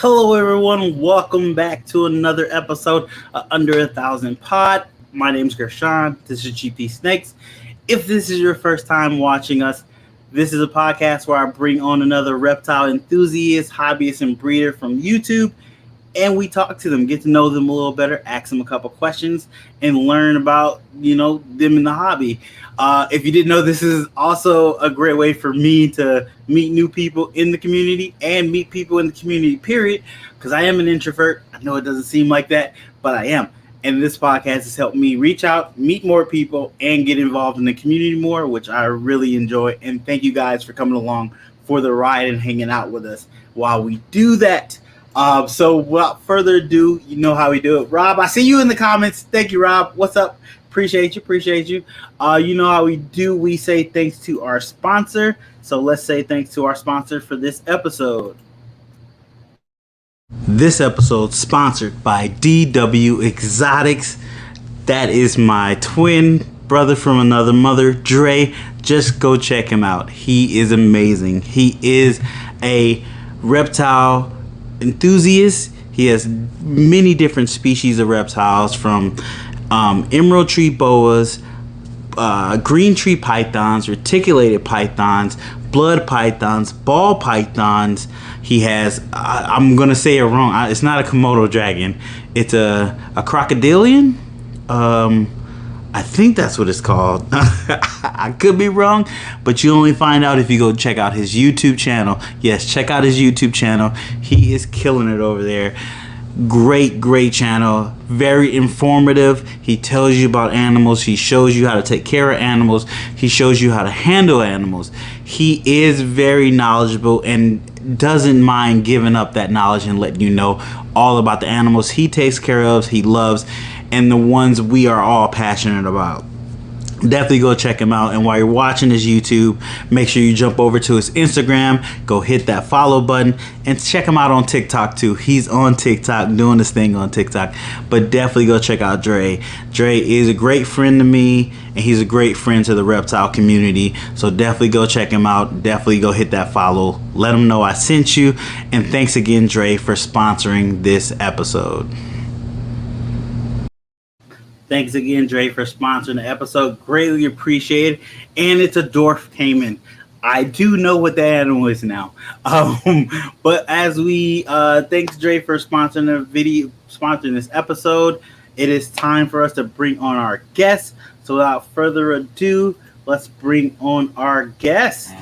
Hello, everyone. Welcome back to another episode of Under a Thousand Pod. My name's Gershon. This is gpsnakes. If this is your first time watching us, this is a podcast where I bring on another reptile enthusiast, hobbyist, and breeder from YouTube, and we talk to them, get to know them a little better, ask them a couple questions, and learn about them in the hobby. If you didn't know, this is also a great way for me to meet new people in the community and meet people in the community, period, because I am an introvert. I know it doesn't seem like that, but I am. And this podcast has helped me reach out, meet more people, and get involved in the community more, which I really enjoy. And thank you guys for coming along for the ride and hanging out with us while we do that. So without further ado, you know how we do it. Rob, I see you in the comments. Thank you, Rob. What's up? Appreciate you. You know how we do. We say thanks to our sponsor. So let's say thanks to our sponsor for this episode. This episode sponsored by DWXOTICZ. That is my twin brother from another mother, Dre. Just go check him out. He is amazing. He is a reptile enthusiast. He has many different species of reptiles, from emerald tree boas, green tree pythons, reticulated pythons, blood pythons, ball pythons. He has I'm gonna say it wrong, it's not a Komodo dragon, it's a crocodilian. I think that's what it's called. I could be wrong, but you only find out if you go check out his YouTube channel. Yes, check out his YouTube channel. He is killing it over there. Great channel. Very informative. He tells you about animals. He shows you how to take care of animals. He shows you how to handle animals. He is very knowledgeable and doesn't mind giving up that knowledge and letting you know all about the animals he takes care of, he loves, and the ones we are all passionate about. Definitely go check him out. And while you're watching his YouTube, make sure you jump over to his Instagram, go hit that follow button, and check him out on TikTok too. He's on TikTok, doing his thing on TikTok. But definitely go check out Dre. Dre is a great friend to me, and he's a great friend to the reptile community. So definitely go check him out. Definitely go hit that follow. Let him know I sent you. And thanks again, Dre, for sponsoring this episode. Thanks again, Dre, for sponsoring the episode. Greatly appreciated. And it's a dwarf caiman. I do know what the animal is now. But as we thanks, Dre, for sponsoring the video, sponsoring this episode, it is time for us to bring on our guest. So without further ado, let's bring on our guest.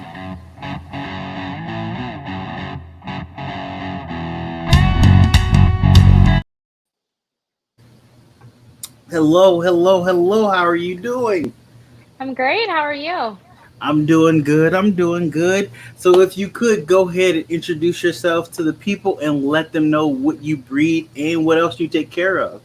Hello. How are you doing? I'm great. How are you? I'm doing good. So if you could go ahead and introduce yourself to the people and let them know what you breed and what else you take care of.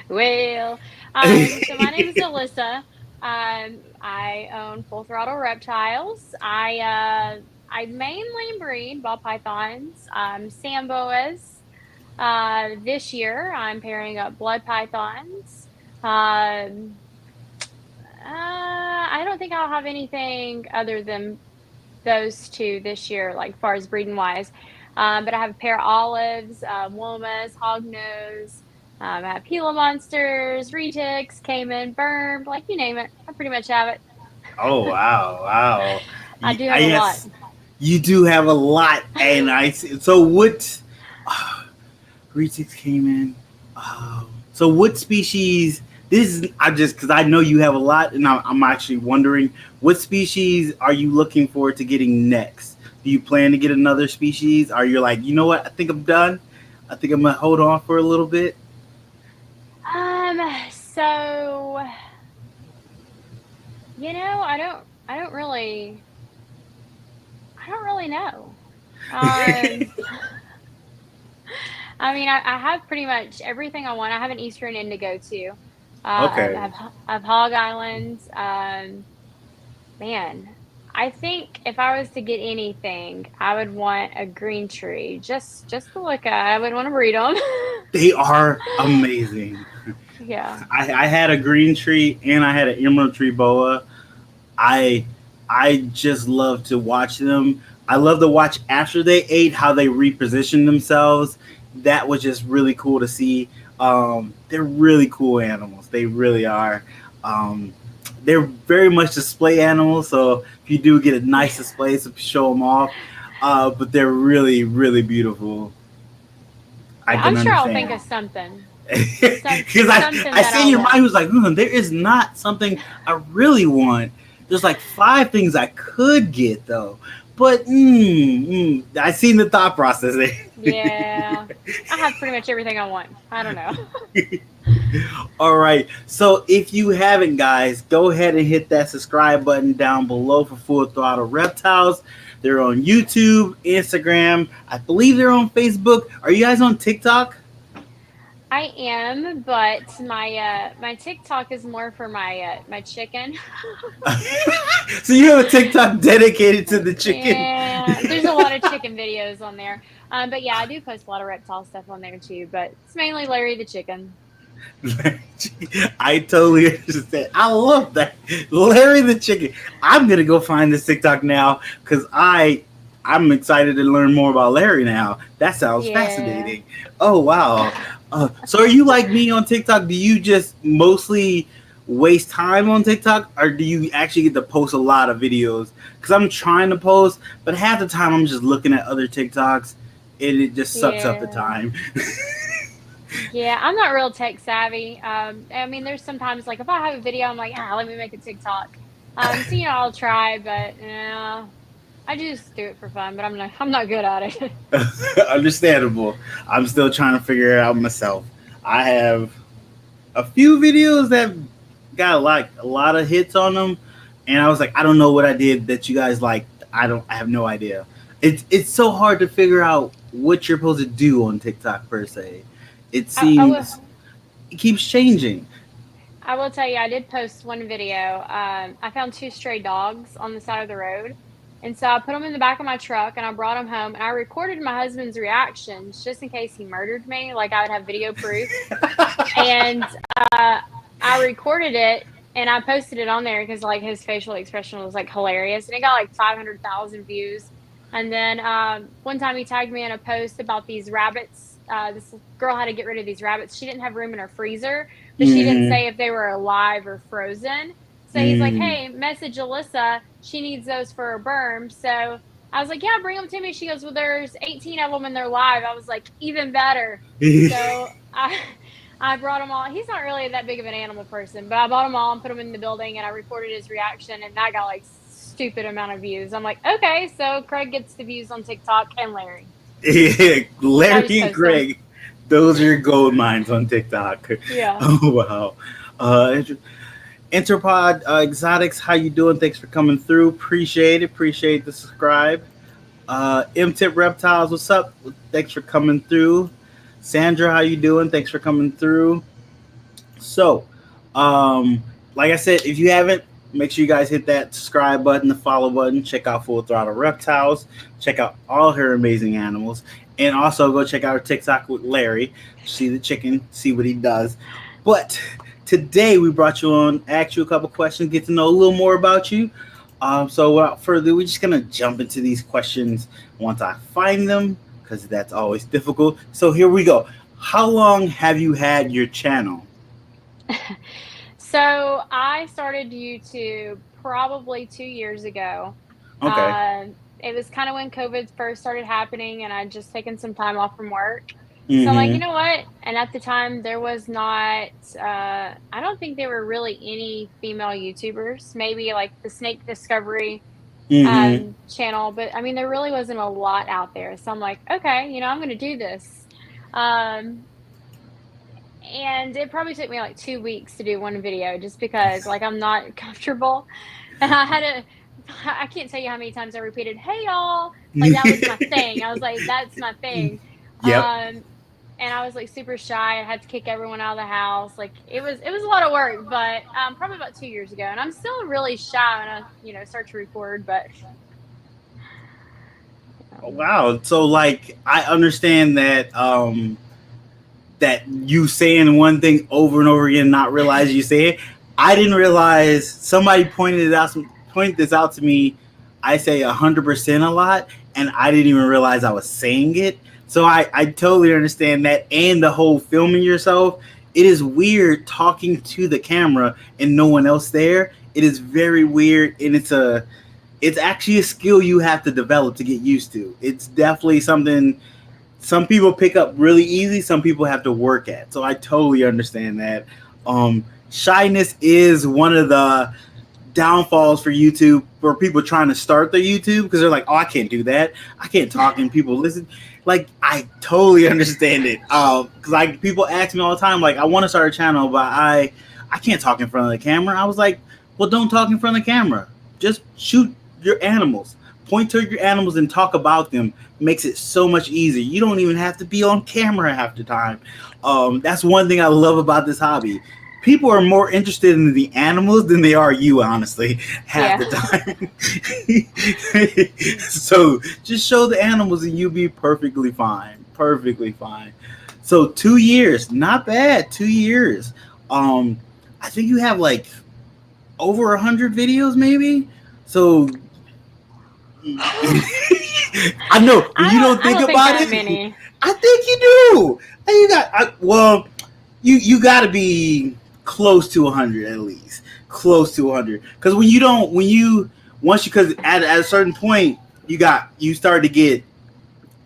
Well, so my name is Alyssa. I own Full Throttle Reptiles. I mainly breed ball pythons, samboas. This year, I'm pairing up blood pythons. I don't think I'll have anything other than those two this year, like far as breeding wise. But I have a pair of olives, womas, hognose. I have Gila monsters, retics, caiman, berm, like you name it. I pretty much have it. Oh wow! I do have a lot. You do have a lot, and I see. So what? Retics came in. So what species? This is because I know you have a lot, and I'm actually wondering what species are you looking forward to getting next? Do you plan to get another species? Are you like, you know what? I think I'm done. I think I'm gonna hold on for a little bit. So I don't really know. I mean, I have pretty much everything I want. I have an Eastern Indigo too. Okay. I have Hog Islands. Man, I think if I was to get anything, I would want a green tree just to look at. I would want to breed them. They are amazing. Yeah. I had a green tree and I had an emerald tree boa. I just love to watch them. I love to watch after they ate how they reposition themselves. That was just really cool to see. They're really cool animals. They really are. They're very much display animals, so if you do get a nice display to show them off, but they're really, really beautiful. I'm sure I'll think of something. Because I see in your mind was like, there is not something I really want. There's like 5 things I could get though, but I seen the thought process there. Yeah, I have pretty much everything I want. I don't know. All right, so if you haven't, guys, go ahead and hit that subscribe button down below for Full Throttle Reptiles. They're on YouTube, Instagram. I believe they're on Facebook. Are you guys on TikTok? I am, but my TikTok is more for my chicken. So you have a TikTok dedicated to the chicken? Yeah, there's a lot of chicken videos on there. But yeah, I do post a lot of reptile stuff on there too, but it's mainly Larry the chicken. I totally understand. I love that. Larry the chicken. I'm going to go find this TikTok now because I'm excited to learn more about Larry now. That sounds fascinating. Oh, wow. So are you like me on TikTok? Do you just mostly waste time on TikTok, or do you actually get to post a lot of videos? Because I'm trying to post, but half the time I'm just looking at other TikToks and it just sucks up the time. Yeah, I'm not real tech savvy. I mean, there's sometimes like if I have a video, I'm like, let me make a TikTok. So I'll try, but I just do it for fun. But I'm not good at it. Understandable. I'm still trying to figure it out myself. I have a few videos that got like a lot of hits on them, and I was like, I don't know what I did that you guys liked. I have no idea. It's so hard to figure out what you're supposed to do on TikTok per se. It seems it keeps changing. I will tell you, I did post one video. I found 2 stray dogs on the side of the road. And so I put them in the back of my truck and I brought them home and I recorded my husband's reactions just in case he murdered me. Like I would have video proof. And I recorded it and I posted it on there because like his facial expression was like hilarious. And it got like 500,000 views. And then one time he tagged me in a post about these rabbits. This girl had to get rid of these rabbits. She didn't have room in her freezer, but she didn't say if they were alive or frozen. So he's like, hey, message Alyssa. She needs those for her berm. So I was like, yeah, bring them to me. She goes, well, there's 18 of them and they're live. I was like, even better. So I brought them all. He's not really that big of an animal person, but I bought them all and put them in the building and I recorded his reaction and that got like stupid amount of views. I'm like, okay, so Craig gets the views on TikTok and Larry. Yeah, Larry and Craig, those are your gold mines on TikTok. Yeah. Oh wow. Reptiles-Under, how you doing? Thanks for coming through. Appreciate the subscribe. M-Tip Reptiles, what's up? Thanks for coming through. Sandra, how you doing? Thanks for coming through. So, like I said, if you haven't, make sure you guys hit that subscribe button, the follow button. Check out Full Throttle Reptiles. Check out all her amazing animals. And also go check out her TikTok with Larry. See the chicken, see what he does. But today we brought you on, ask you a couple questions, get to know a little more about you. So without further ado, we're just going to jump into these questions once I find them, because that's always difficult. So here we go. How long have you had your channel? So I started YouTube probably 2 years ago. Okay. It was kind of when COVID first started happening and I'd just taken some time off from work. So I'm like, you know what? And at the time there was not, I don't think there were really any female YouTubers, maybe like the Snake Discovery channel. But I mean, there really wasn't a lot out there. So I'm like, okay, I'm going to do this. And it probably took me like 2 weeks to do one video just because like I'm not comfortable. And I can't tell you how many times I repeated, hey y'all, like that was my thing. I was like, that's my thing. Yep. And I was like super shy. I had to kick everyone out of the house. Like it was a lot of work, but probably about 2 years ago. And I'm still really shy when I start to record, but. Wow. So like, I understand that, that you saying one thing over and over again, not realize you say it. I didn't realize somebody pointed this out to me I say 100% a lot, and I didn't even realize I was saying it. So I totally understand that, and the whole filming yourself. It is weird talking to the camera and no one else there. It is very weird, and it's actually a skill you have to develop to get used to. It's definitely something some people pick up really easy, some people have to work at. So I totally understand that. Shyness is one of the downfalls for YouTube, for people trying to start their YouTube, because they're like, oh, I can't do that. I can't talk and people listen. Like, I totally understand it. Because like people ask me all the time, like, I want to start a channel, but I can't talk in front of the camera. I was like, well, don't talk in front of the camera. Just shoot your animals. Point to your animals and talk about them. Makes it so much easier. You don't even have to be on camera half the time. That's one thing I love about this hobby. People are more interested in the animals than they are you, honestly, half the time. So just show the animals and you'll be perfectly fine. Perfectly fine. So 2 years, not bad. 2 years. I think you have like over 100 videos, maybe. So I know you don't think about it. Many. I think you do. You got you got to be close to 100 at least, close to 100. Because because at a certain point you start to get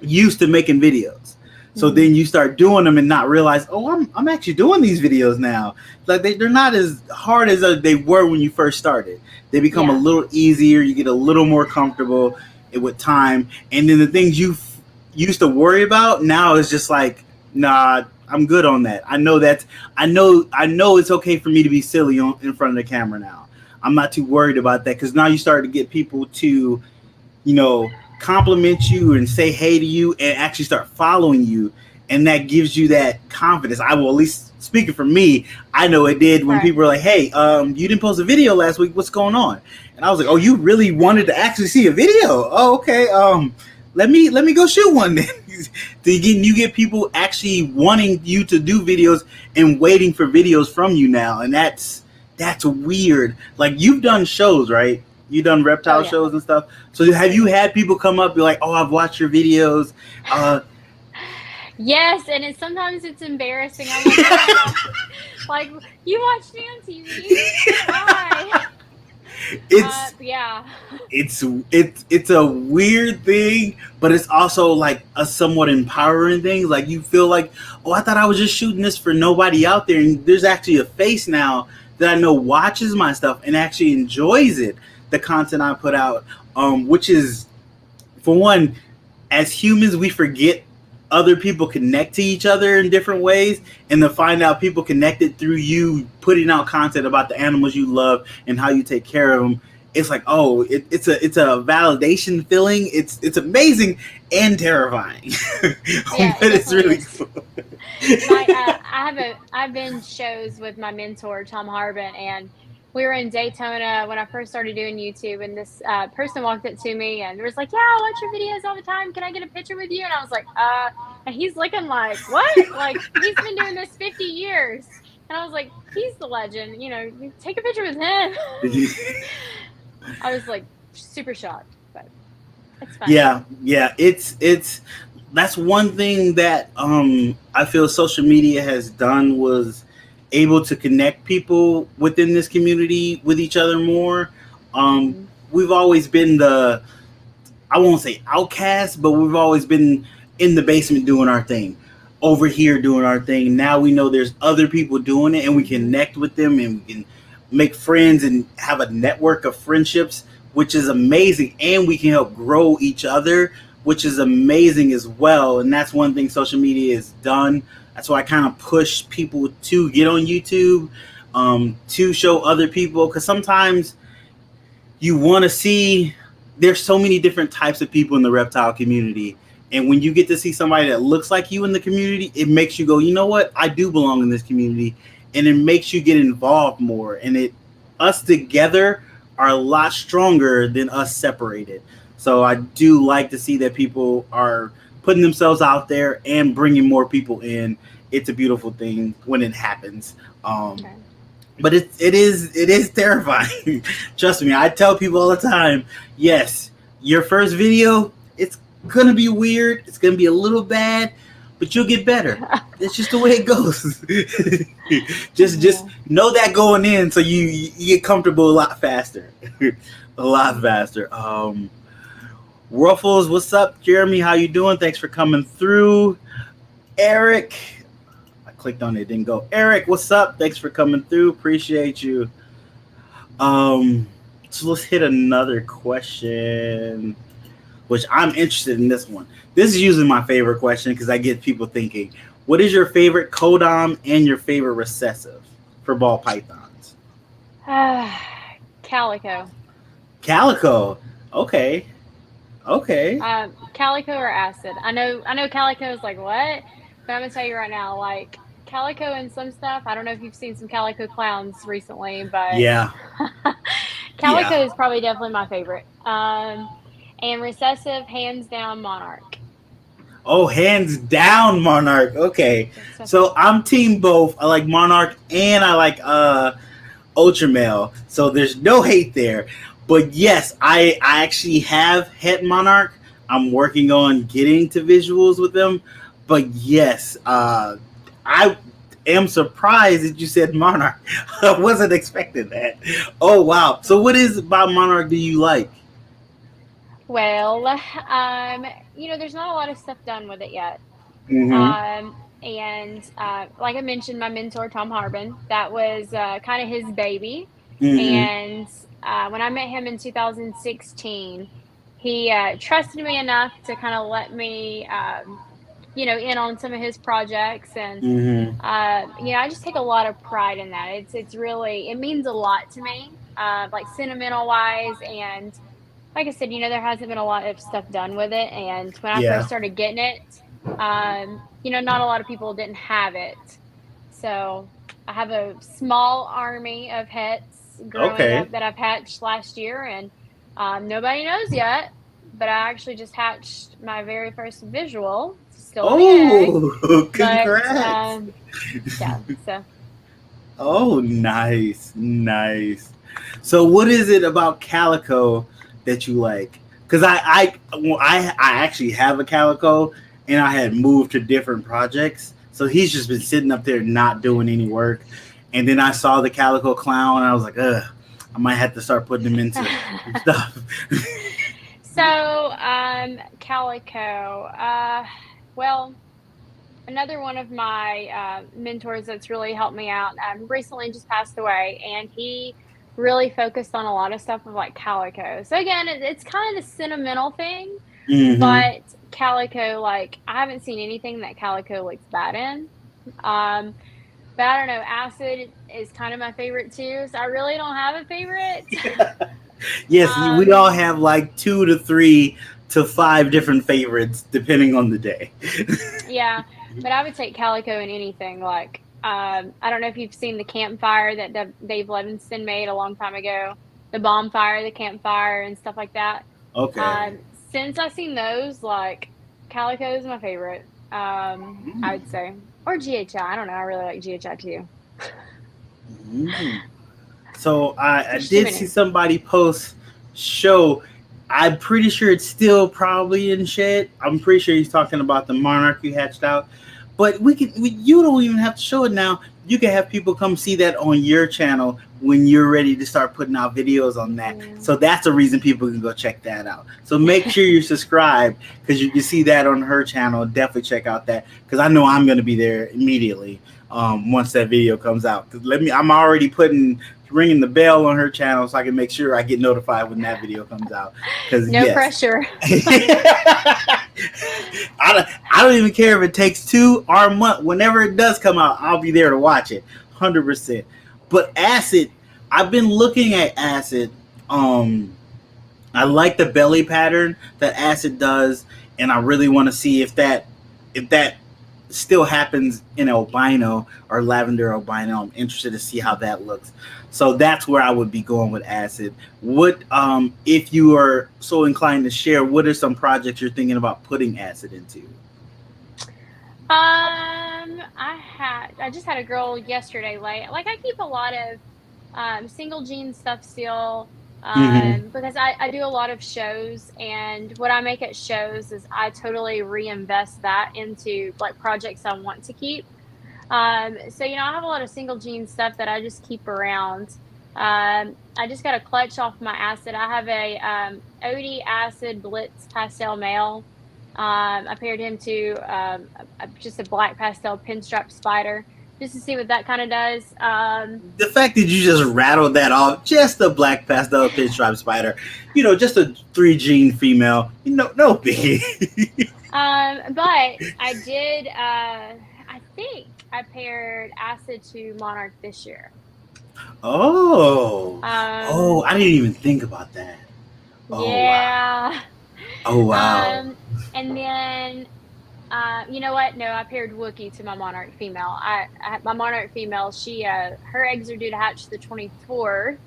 used to making videos. So then you start doing them and not realize, oh, I'm actually doing these videos now. Like they're not as hard as they were when you first started. They become a little easier. You get a little more comfortable with time. And then the things you used to worry about now is just like, nah, I'm good on that. I know it's okay for me to be silly in front of the camera now. I'm not too worried about that, because now you start to get people to, compliment you and say hey to you and actually start following you, and that gives you that confidence. I will, at least speaking for me, I know it did when people were like, hey, you didn't post a video last week, what's going on? And I was like, oh, you really wanted to actually see a video? Oh, okay. Let me go shoot one then. You get people actually wanting you to do videos and waiting for videos from you now, and that's weird. Like, you've done shows, right? You've done reptile shows and stuff. So have you had people come up and be like, oh, I've watched your videos? Yes, and sometimes it's embarrassing. I'm like, oh, like, you watched me on TV? Why? It's a weird thing, but it's also like a somewhat empowering thing. Like, you feel like, oh, I thought I was just shooting this for nobody out there, and there's actually a face now that I know watches my stuff and actually enjoys the content I put out. Which is, for one, as humans, we forget other people connect to each other in different ways, and to find out people connected through you putting out content about the animals you love and how you take care of them, it's like, oh, it's a validation feeling. It's amazing and terrifying. But it's really cool. I've been shows with my mentor Tom Harbin, and we were in Daytona when I first started doing YouTube, and this person walked up to me and was like, yeah, I watch your videos all the time. Can I get a picture with you? And I was like, and he's looking like, what? Like, he's been doing this 50 years. And I was like, he's the legend. Take a picture with him. I was like super shocked, but it's fine. Yeah. It's that's one thing that I feel social media has done, was able to connect people within this community with each other more. We've always been I won't say outcast, but we've always been in the basement doing our thing, over here doing our thing. Now we know there's other people doing it, and we connect with them, and we can make friends and have a network of friendships, which is amazing. And we can help grow each other, which is amazing as well. And that's one thing social media has done. That's why I kind of push people to get on YouTube, to show other people, because sometimes you want to see, there's so many different types of people in the reptile community. And when you get to see somebody that looks like you in the community, it makes you go, you know what? I do belong in this community. And it makes you get involved more. And us together are a lot stronger than us separated. So I do like to see that people are putting themselves out there and bringing more people in. It's a beautiful thing when it happens. but it is terrifying. Trust me, I tell people all the time. Yes, your first video, it's gonna be weird. It's gonna be a little bad, but you'll get better. It's just the way it goes. just know that going in, so you get comfortable a lot faster. A lot faster. Ruffles, what's up? Jeremy, how you doing? Thanks for coming through. Eric, I clicked on it, didn't go. Eric, what's up? Thanks for coming through. Appreciate you. So let's hit another question, which I'm interested in this one. This is usually my favorite question because I get people thinking, what is your favorite codom and your favorite recessive for ball pythons? Calico. Calico. Okay. Calico or acid. I know Calico is like, what? But I'm gonna tell you right now, like Calico and some stuff. I don't know if you've seen some Calico clowns recently, but yeah. Calico is probably definitely my favorite. And recessive, hands down, Monarch. Oh, hands down, Monarch. Okay. So I'm team both. I like Monarch and I like Ultra Male. So there's no hate there. But yes, I actually have het Monarch. I'm working on getting to visuals with them. But yes, I am surprised that you said Monarch. I wasn't expecting that. Oh, wow. So what is about Monarch do you like? Well, there's not a lot of stuff done with it yet. Mm-hmm. And like I mentioned, my mentor, Tom Harbin, that was kind of his baby. Mm-hmm. And when I met him in 2016, he trusted me enough to kind of let me, in on some of his projects. And, Mm-hmm. I just take a lot of pride in that. It means a lot to me, like sentimental wise. And like I said, there hasn't been a lot of stuff done with it. And when I first started getting it, not a lot of people didn't have it. So I have a small army of hets growing up that I've hatched last year, and nobody knows yet, but I actually just hatched my very first visual. Still congrats. So. Oh, nice. So what is it about Calico that you like? Because I actually have a Calico, and I had moved to different projects, so he's just been sitting up there not doing any work. And then I saw the Calico clown, and I was like, I might have to start putting him into stuff. So Calico, well, another one of my mentors that's really helped me out recently just passed away, and he really focused on a lot of stuff with like Calico. So again, it's kind of the sentimental thing, Mm-hmm. but Calico, like I haven't seen anything that Calico looks bad in. But I don't know, acid is kind of my favorite too. So I really don't have a favorite. Yes, we all have like 2 to 3 to 5 different favorites depending on the day. Yeah, but I would take Calico in anything. Like I don't know if you've seen the campfire that Dave Levinston made a long time ago, the bonfire, the campfire, and stuff like that. Okay. Since I've seen those, like Calico is my favorite. I would say, or GHI. I don't know. I really like GHI too. So I did see somebody post show. I'm pretty sure it's still probably in shed. I'm pretty sure he's talking about the Monarch you hatched out. But you don't even have to show it now. You can have people come see that on your channel when you're ready to start putting out videos on that. Yeah. So that's a reason people can go check that out. So make sure you're subscribed because you can see that on her channel. Definitely check out that because I know I'm going to be there immediately once that video comes out. I'm already ringing the bell on her channel so I can make sure I get notified when that video comes out. No pressure. I don't even care if it takes 2 or a month. Whenever it does come out, I'll be there to watch it, 100%. But acid, I've been looking at acid. I like the belly pattern that acid does, and I really want to see if that still happens in albino or lavender albino. I'm interested to see how that looks. So that's where I would be going with acid. What, if you are so inclined to share, what are some projects you're thinking about putting acid into? I just had a girl yesterday late. Like I keep a lot of single gene stuff still Mm-hmm. because I do a lot of shows, and what I make at shows is I totally reinvest that into like projects I want to keep. So I have a lot of single gene stuff that I just keep around. I just got a clutch off my acid. I have a OD acid Blitz pastel male. I paired him to just a black pastel pinstripe spider just to see what that kind of does. The fact that you just rattled that off, just a black pastel pinstripe spider, just a 3 gene female, no biggie. But I did. I think I paired acid to monarch this year. Oh, Um, I didn't even think about that. Oh wow, yeah. oh wow. And then, you know what? No, I paired Wookie to my monarch female. My monarch female. Her eggs are due to hatch the 24th,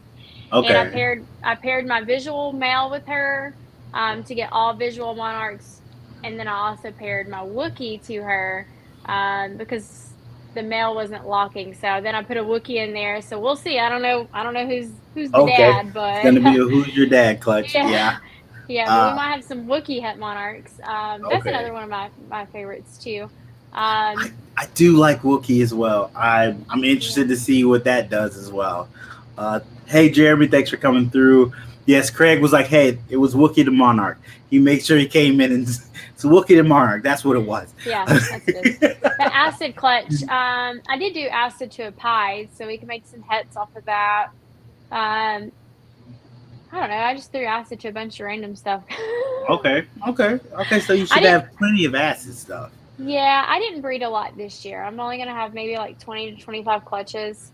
and Okay, I paired my visual male with her, to get all visual monarchs, and then I also paired my Wookie to her, because the male wasn't locking. So then I put a Wookie in there. So we'll see. I don't know. I don't know who's the okay. dad, It's but gonna be a who's your dad clutch. yeah. Yeah. Yeah, but we Uh, might have some Wookiee het monarchs. That's okay. another one of my favorites too. I, Um, I do like Wookiee as well. I'm yeah. interested to see what that does as well. Hey Jeremy, thanks for coming through. Yes, Craig was like, hey, it was Wookiee the Monarch. He made sure he came in and it's Wookiee the Monarch. That's what it was. Yeah, that's good. The acid clutch. I did do acid to a pie, so we can make some hets off of that. Um, I don't know. I just threw acid to a bunch of random stuff. Okay. So you I should didn't. have plenty of acid stuff. Yeah, I didn't breed a lot this year. I'm only gonna have maybe like 20 to 25 clutches.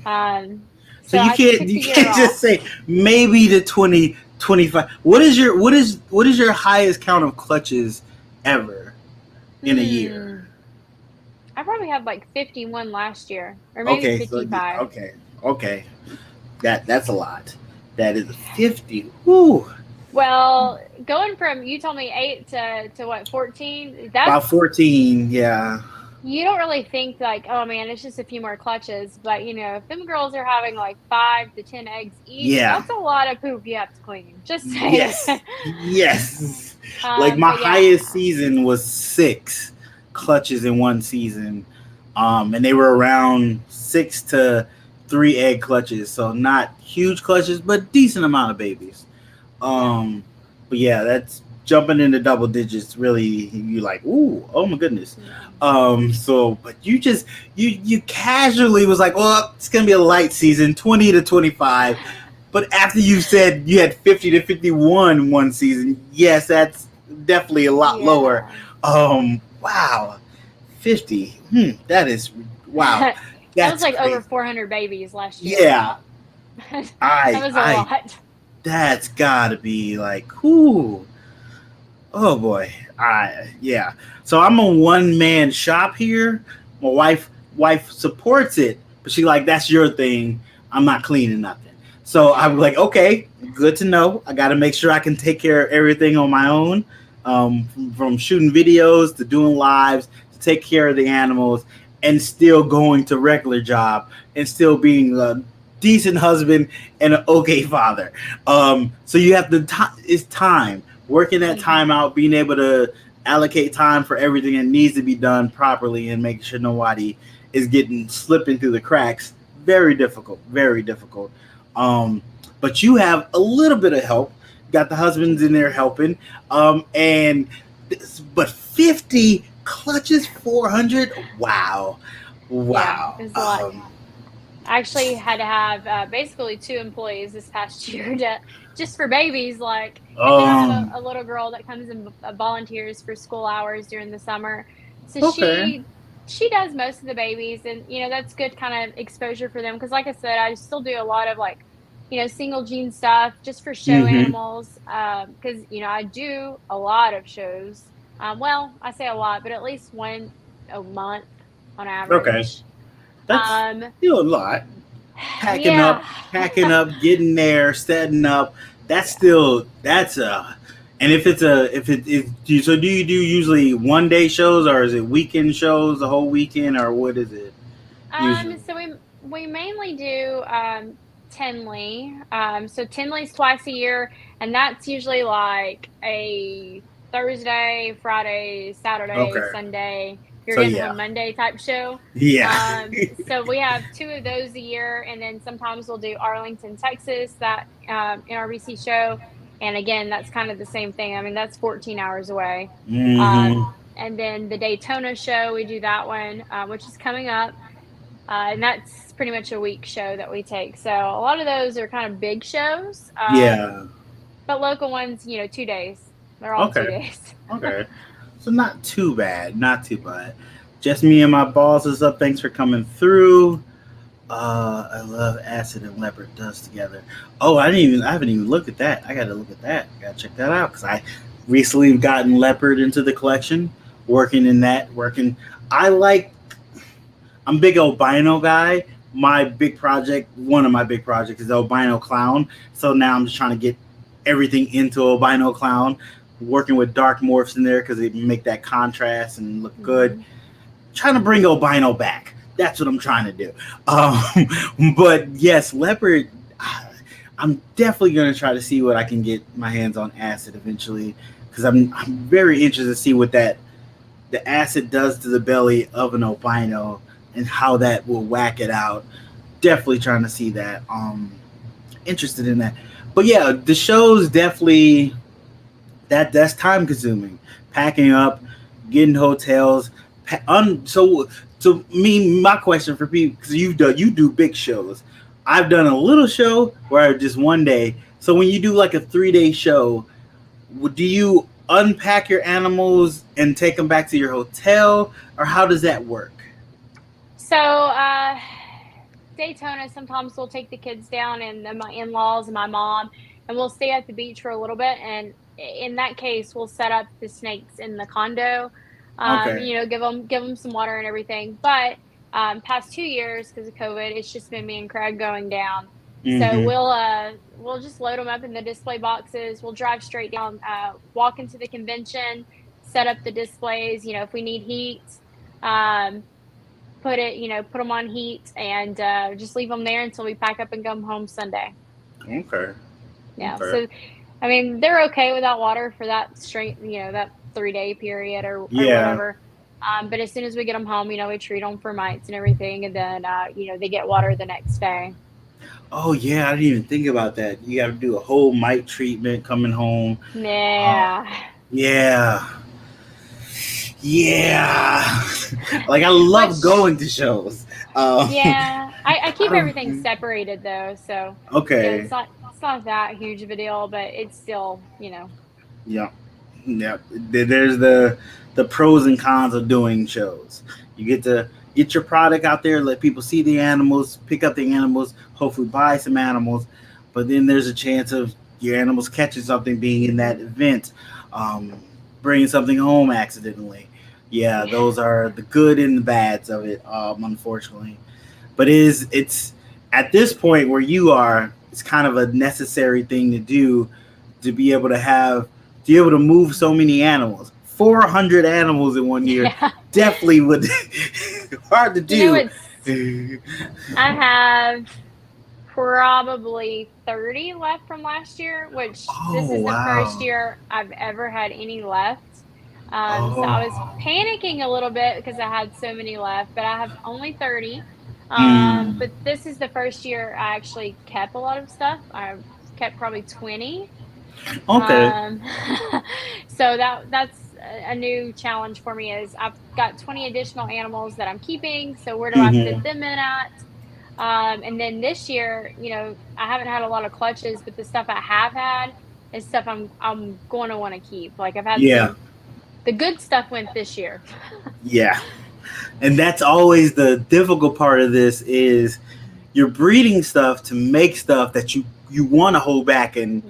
So So I took you the year can't off. just say maybe the 2025. What is your highest count of clutches ever in a year? Hmm. I probably had like 51 last year, or maybe Okay, so 55. okay. That's a lot. That is 50. Woo. Well, going from you told me 8 to what 14, About that's 14, yeah. you don't really think like, oh man, it's just a few more clutches, but if them girls are having like 5 to 10 eggs each, Yeah. that's a lot of poop you have to clean. Just saying. Yes. Yes. Like my But yeah, highest season was 6 clutches in one season. And they were around 6 to 3 egg clutches. So not huge clutches, but decent amount of babies. yeah. Um, but yeah, that's jumping into double digits. Really, you like, ooh, oh my goodness. Yeah. But you casually was like, well, it's gonna be a light season, 20 to 25. But after you said you had 50 to 51 one season, yes, that's definitely a lot lower. Yeah. Wow, 50. That is wow. That was That's like over crazy. 400 babies last year. Yeah, That was a I lot. that's gotta be like, whoo, oh boy, yeah. So I'm a one man shop here. My wife supports it, but she like that's your thing. I'm not cleaning nothing. So I'm Yeah. like, okay, good to know. I got to make sure I can take care of everything on my own, from shooting videos to doing lives to take care of the animals, and still going to regular job and still being a decent husband and an okay father. So you have it's time working that time Hmm. out, being able to allocate time for everything that needs to be done properly, and make sure nobody is getting slipping through the cracks. Very difficult, very difficult. Um, but you have a little bit of help. Got the husbands in there helping. And but 50 clutches, 400. Wow, Yeah, wow. it was a lot. I actually had to have basically 2 employees this past year just for babies. Like, and then I have Um, a little girl that comes and volunteers for school hours during the summer. So okay. she does most of the babies, and that's good kind of exposure for them. Because, like I said, I still do a lot of like single gene stuff just for show Mm-hmm. animals. Because I do a lot of shows. Well, I say a lot, but at least one a month on Okay. average. That's Um, still a lot. Packing yeah. up, packing up, getting there, setting up. That's Yeah. still that's a And if it's a if it is do you, so do you do usually 1 day shows, or is it weekend shows the whole weekend, or what is it usually? So we mainly do Tinley. So Tinley's twice a year, and that's usually like a Thursday, Friday, Saturday, Okay. Sunday. You're So getting yeah. home Monday type show. Yeah. So we have two of those a year, and then sometimes we'll do Arlington, Texas, that NRBC show. And again, that's kind of the same thing. I mean, that's 14 hours away. Um, Mm-hmm. and then the Daytona show, we do that one, which is coming up. And that's pretty much a week show that we take. So a lot of those are kind of big shows, Yeah. but local ones, 2 days. They're all two Okay. days. Okay. So not too bad. Not too bad. Just me and my balls is up. Thanks for coming through. I love acid and leopard dust together. Oh, I haven't even looked at that. I gotta look at that. I gotta check that out because I recently gotten leopard into the collection. Working. I like. I'm a big albino guy. One of my big projects is albino clown. So now I'm just trying to get everything into albino clown. Working with dark morphs in there because it make that contrast and look good. Trying to bring albino back. That's what I'm trying to do. But yes, leopard. I'm definitely gonna try to see what I can get my hands on acid eventually, because I'm very interested to see what the acid does to the belly of an albino and how that will whack it out. Definitely trying to see that. Interested in that. But yeah, the show's definitely that's time consuming. Packing up, getting hotels. So me, my question for people, because you do big shows. I've done a little show where I just 1 day. So when you do like a 3 day show, do you unpack your animals and take them back to your hotel, or how does that work? So Daytona, sometimes we'll take the kids down, and my in-laws and my mom, and we'll stay at the beach for a little bit. And in that case, we'll set up the snakes in the condo. Okay. Give them some water and everything. But past 2 years, because of COVID, it's just been me and Craig going down. So Mm-hmm. we'll just load them up in the display boxes. We'll drive straight down, walk into the convention, set up the displays. If we need heat, put them on heat, and just leave them there until we pack up and come home Sunday. Okay. Yeah. Okay. So, I mean, they're okay without water for that straight, that 3 day period or Yeah. whatever. But as soon as we get them home, we treat them for mites and everything, and then they get water the next day. Oh yeah, I didn't even think about that. You got to do a whole mite treatment coming home. Yeah. Yeah. Yeah. Like I love going to shows. Yeah. I keep don't- everything separated though, so Okay. it's not that huge of a deal, but it's still, Yeah. Yeah. There's the pros and cons of doing shows. You get to get your product out there, let people see the animals, pick up the animals, hopefully buy some animals. But then there's a chance of your animals catching something, being in that event, bringing something home accidentally. Yeah, those are the good and the bads of it, unfortunately. But it's at this point where you are, it's kind of a necessary thing to do to be able to move so many animals. 400 animals in 1 year yeah. definitely would hard to do. I have probably 30 left from last year, which this is the first year I've ever had any left. So I was panicking a little bit because I had so many left, but I have only 30. But this is the first year I actually kept a lot of stuff. I've kept probably 20. Okay. So that's a new challenge for me. Is I've got 20 additional animals that I'm keeping. So where do I fit them in at? And then this year, I haven't had a lot of clutches, but the stuff I have had is stuff I'm going to want to keep. Like I've had the good stuff went this year. Yeah. And that's always the difficult part of this is you're breeding stuff to make stuff that you want to hold back and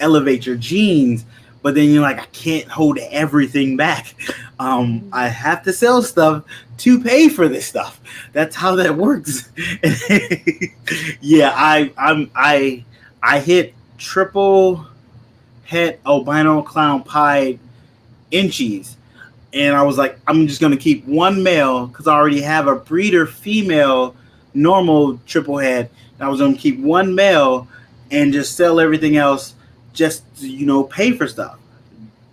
elevate your genes, but then you're like, I can't hold everything back. I have to sell stuff to pay for this stuff. That's how that works. Yeah, I hit triple het albino clown pied inchies. And I was like, I'm just going to keep one male because I already have a breeder female normal triple head. And I was going to keep one male and just sell everything else just to, pay for stuff.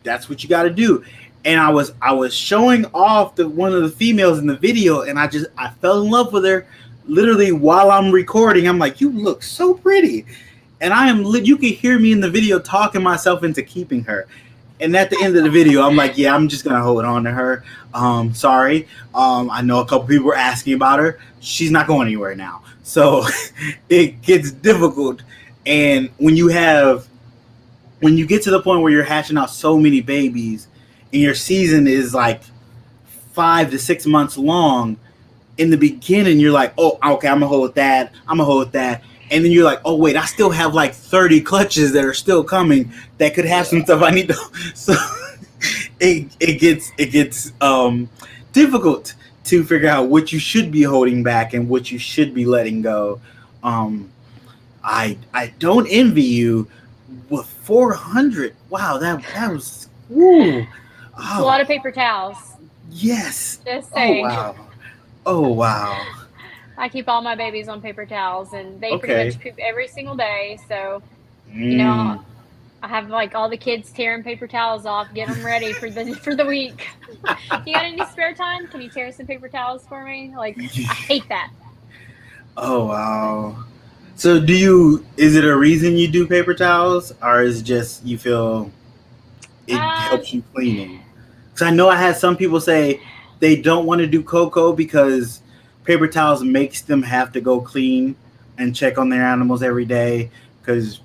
That's what you got to do. And I was showing off one of the females in the video, and I fell in love with her literally while I'm recording. I'm like, you look so pretty. And you can hear me in the video talking myself into keeping her. And at the end of the video, I'm like, yeah, I'm just going to hold on to her. Sorry. I know a couple people were asking about her. She's not going anywhere now. So it gets difficult. And when you get to the point where you're hatching out so many babies and your season is like 5 to 6 months long, in the beginning, you're like, oh, okay, I'm going to hold that. I'm going to hold that. And then you're like, oh, wait, I still have like 30 clutches that are still coming that could have some stuff I need to. So it gets difficult to figure out what you should be holding back and what you should be letting go. I don't envy you with 400. Wow, that was woo. It's a lot of paper towels. Yes. Just saying. Oh wow. I keep all my babies on paper towels, and they pretty much poop every single day. So, I have like all the kids tearing paper towels off, get them ready for the week. You got any spare time? Can you tear some paper towels for me? Like, I hate that. Oh wow. So is it a reason you do paper towels, or is it just you feel it helps you cleaning? Because I know I had some people say they don't want to do cocoa because paper towels makes them have to go clean and check on their animals every day, because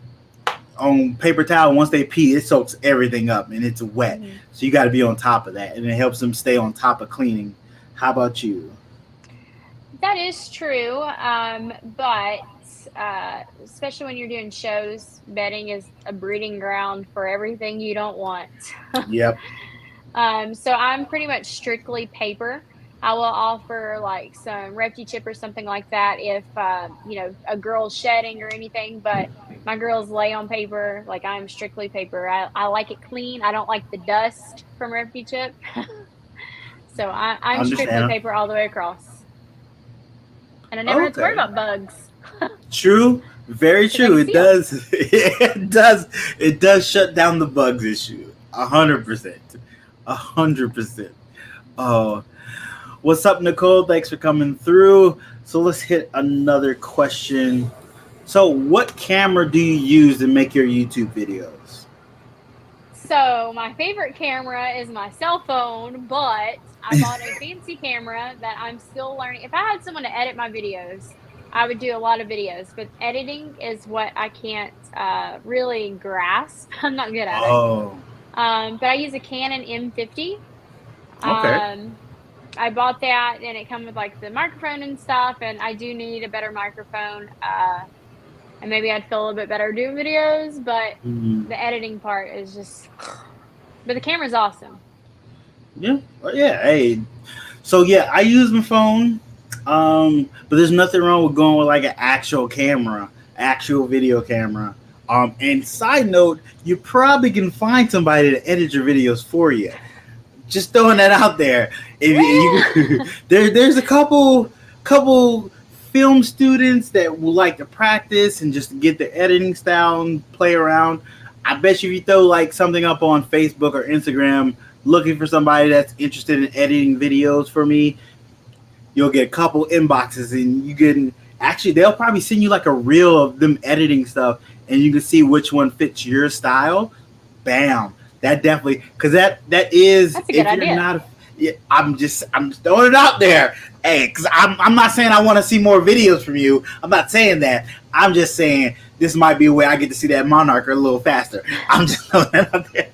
on paper towel, once they pee, it soaks everything up and it's wet. Mm-hmm. So you got to be on top of that, and it helps them stay on top of cleaning. How about you? That is true, but especially when you're doing shows, bedding is a breeding ground for everything you don't want. Yep. So I'm pretty much strictly paper. I will offer like some Repti-Chip or something like that if, a girl's shedding or anything, but my girls lay on paper. Like, I'm strictly paper. I like it clean. I don't like the dust from Repti-Chip. So I'm strictly paper all the way across. And I never have to worry about bugs. True. Very true. It does. It does shut down the bugs issue. 100%. 100%. Oh. What's up, Nicole? Thanks for coming through. So let's hit another question. So what camera do you use to make your YouTube videos? So my favorite camera is my cell phone, but I bought a fancy camera that I'm still learning. If I had someone to edit my videos, I would do a lot of videos, but editing is what I can't really grasp. I'm not good at it. But I use a Canon M50. Okay. I bought that, and it comes with like the microphone and stuff, and I do need a better microphone. And maybe I'd feel a little bit better doing videos, but the editing part is just. But the camera's awesome. Yeah. Hey. So yeah, I use my phone, but there's nothing wrong with going with like an actual camera, actual video camera. And side note, you probably can find somebody to edit your videos for you. Just throwing that out there. There's a couple film students that will like to practice and just get the editing style and play around. I bet you if you throw like something up on Facebook or Instagram looking for somebody that's interested in editing videos for me, you'll get a couple inboxes, and they'll probably send you like a reel of them editing stuff, and you can see which one fits your style. Bam. That definitely, because that's a good idea. I'm just throwing it out there. Hey, because I'm not saying I want to see more videos from you. I'm not saying that. I'm just saying this might be a way I get to see that monarch a little faster. I'm just throwing that out there.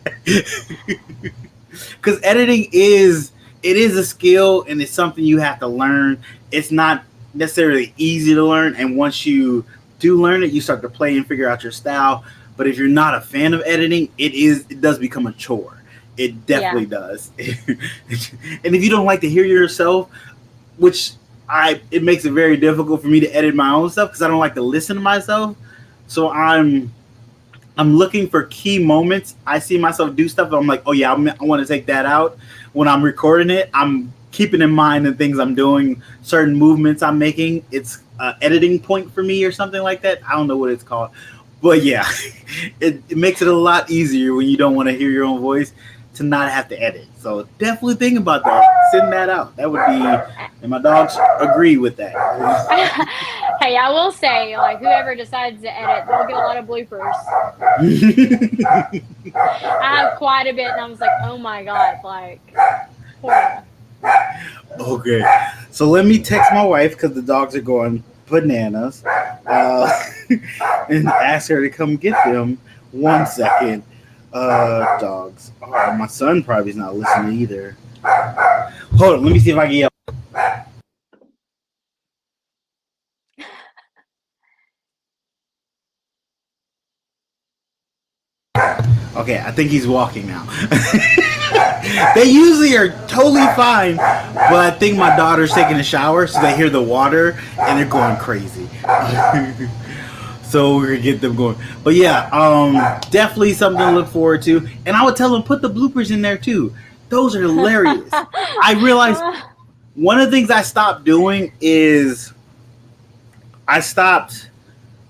Because editing is a skill, and it's something you have to learn. It's not necessarily easy to learn, and once you do learn it, you start to play and figure out your style. But if you're not a fan of editing, it does become a chore. It definitely does. And if you don't like to hear yourself, it makes it very difficult for me to edit my own stuff because I don't like to listen to myself. So I'm I'm looking for key moments. I see myself do stuff. I'm like, oh yeah, I want to take that out. When I'm recording it, I'm keeping in mind the things I'm doing, certain movements I'm making. It's an editing point for me or something like that. I don't know what it's called. But yeah, it makes it a lot easier when you don't want to hear your own voice to not have to edit. So definitely think about that. Send that out. That would be, and my dogs agree with that. Hey, I will say, like, whoever decides to edit, they'll get a lot of bloopers. I have quite a bit, and I was like, oh my God, like, horrible. Okay, so let me text my wife because the dogs are going bananas, and ask her to come get them. 1 second. Dogs. Oh, my son probably is not listening either. Hold on, let me see if I can yell. Okay, I think he's walking now. They usually are totally fine, but I think my daughter's taking a shower, so they hear the water and they're going crazy. So we're gonna get them going. But yeah, definitely something to look forward to. And I would tell them put the bloopers in there too. Those are hilarious. I realized one of the things I stopped doing is I stopped,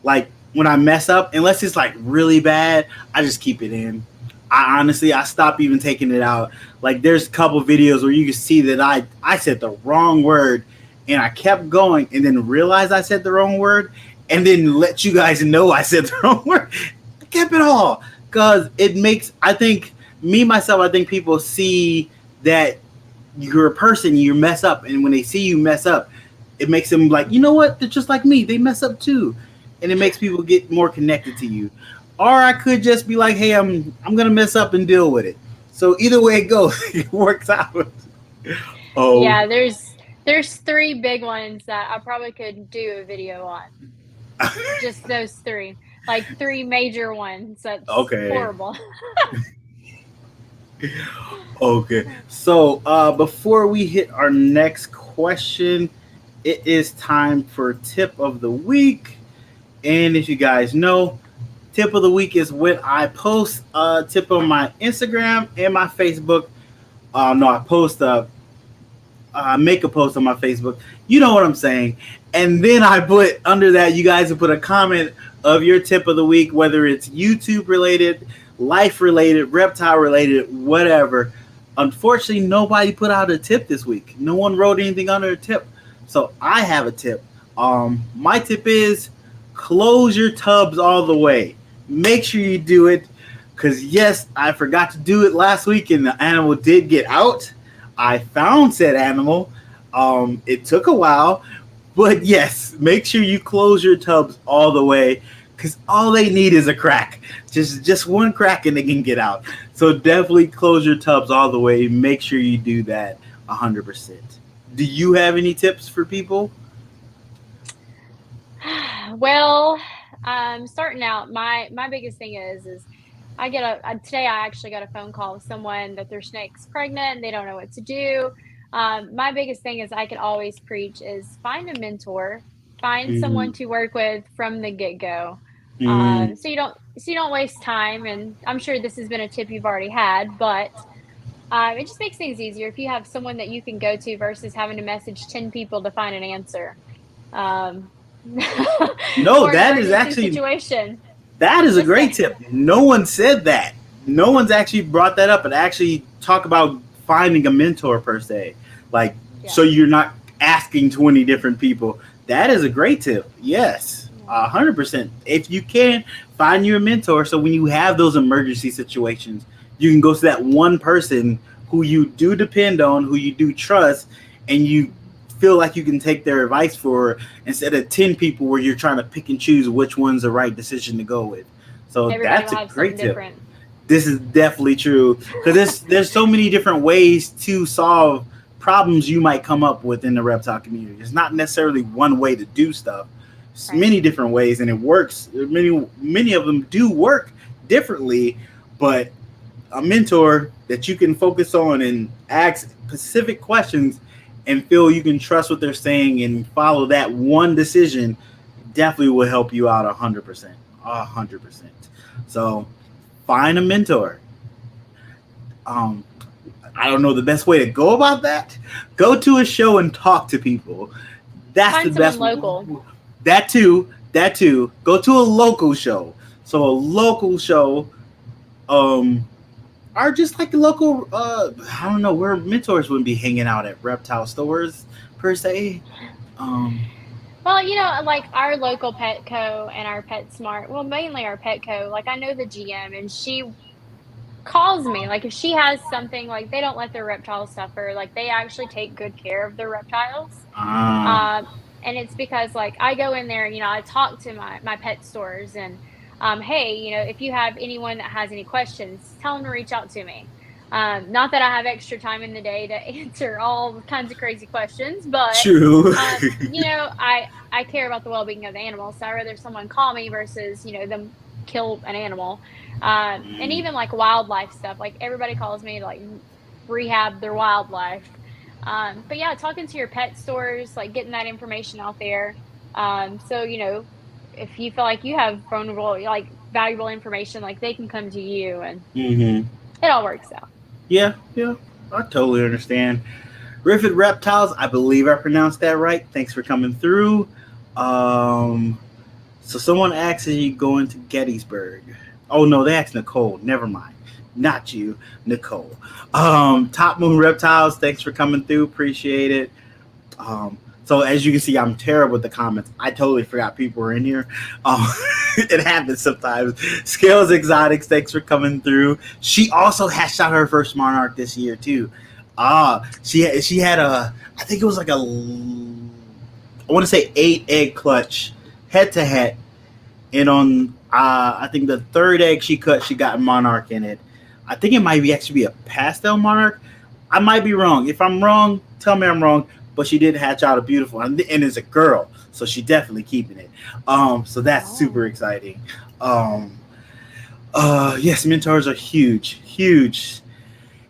like, when I mess up, unless it's like really bad, I just keep it in. I stopped even taking it out. Like, there's a couple videos where you can see that I said the wrong word and I kept going and then realized I said the wrong word and then let you guys know I said the wrong word. I kept it all because it makes, I think people see that you're a person, you mess up, and when they see you mess up, it makes them like, you know what? They're just like me. They mess up too. And it makes people get more connected to you. Or I could just be like, hey, I'm gonna mess up and deal with it. So either way it goes, it works out. Oh yeah, there's 3 big ones that I probably could do a video on. Just those 3, like 3 major ones. That's okay. Horrible. Okay, so before we hit our next question, it is time for tip of the week. And if you guys know, tip of the week is when I post a tip on my Instagram and my Facebook. I make a post on my Facebook. You know what I'm saying. And then I put under that, you guys have put a comment of your tip of the week, whether it's YouTube related, life related, reptile related, whatever. Unfortunately, nobody put out a tip this week. No one wrote anything under a tip. So I have a tip. My tip is close your tubs all the way. Make sure you do it, because yes, I forgot to do it last week and the animal did get out. I found said animal. It took a while, but yes, make sure you close your tubs all the way, because all they need is a crack. Just one crack and they can get out. So definitely close your tubs all the way. Make sure you do that 100%. Do you have any tips for people? Well, starting out, my biggest thing is today I actually got a phone call with someone that their snake's pregnant and they don't know what to do. My biggest thing is I could always preach is find a mentor, find someone to work with from the get-go. So you don't waste time. And I'm sure this has been a tip you've already had, but it just makes things easier if you have someone that you can go to versus having to message 10 people to find an answer. No, that is actually situation. That is a great tip. No one said that. No one's actually brought that up and actually talk about finding a mentor per se. Like, so you're not asking 20 different people. That is a great tip. Yes, 100%. If you can, find your mentor. So when you have those emergency situations, you can go to that one person who you do depend on, who you do trust, and you feel like you can take their advice for, instead of 10 people where you're trying to pick and choose which one's the right decision to go with. So that's a great tip. This is definitely true, because there's so many different ways to solve problems you might come up with in the reptile community. It's not necessarily one way to do stuff. It's many different ways, and it works. Many of them do work differently, but a mentor that you can focus on and ask specific questions and feel you can trust what they're saying and follow that one decision definitely will help you out 100%. 100%. So find a mentor. I don't know the best way to go about that. Go to a show and talk to people. That's Find the best. local. That too. Go to a local show. So a local show, are just like local. I don't know where mentors wouldn't be hanging out at reptile stores per se. Well, you know, like our local Petco and our PetSmart, well, mainly our Petco, like I know the GM and she calls me. Like if she has something, like they don't let their reptiles suffer, like they actually take good care of their reptiles. Um, and it's because like I go in there, you know, I talk to my pet stores and hey, you know, if you have anyone that has any questions, tell them to reach out to me. Not that I have extra time in the day to answer all kinds of crazy questions, but True. you know, I care about the well-being of the animals, so I'd rather someone call me versus, you know, them kill an animal. And even like wildlife stuff, like everybody calls me to like rehab their wildlife. But yeah, talking to your pet stores, like getting that information out there. So, you know, if you feel like you have vulnerable, like valuable information, like they can come to you and it all works out. Yeah, I totally understand. Riffid Reptiles, I believe I pronounced that right. Thanks for coming through. So someone asked, are you going to Gettysburg? Oh no, they asked Nicole. Never mind. Not you, Nicole. Top Moon Reptiles, thanks for coming through. Appreciate it. So as you can see, I'm terrible with the comments. I totally forgot people were in here. It happens sometimes. Scales Exotics, thanks for coming through. She also hatched out her first monarch this year too. She had a, I think it was like a, I want to say 8-egg clutch head to head, and on I think the third egg she cut, she got monarch in it. I think it might be actually be a pastel monarch. I might be wrong. If I'm wrong, tell me I'm wrong. But she did hatch out a beautiful, and it's a girl, so she definitely keeping it. So that's super exciting. Yes, mentors are huge.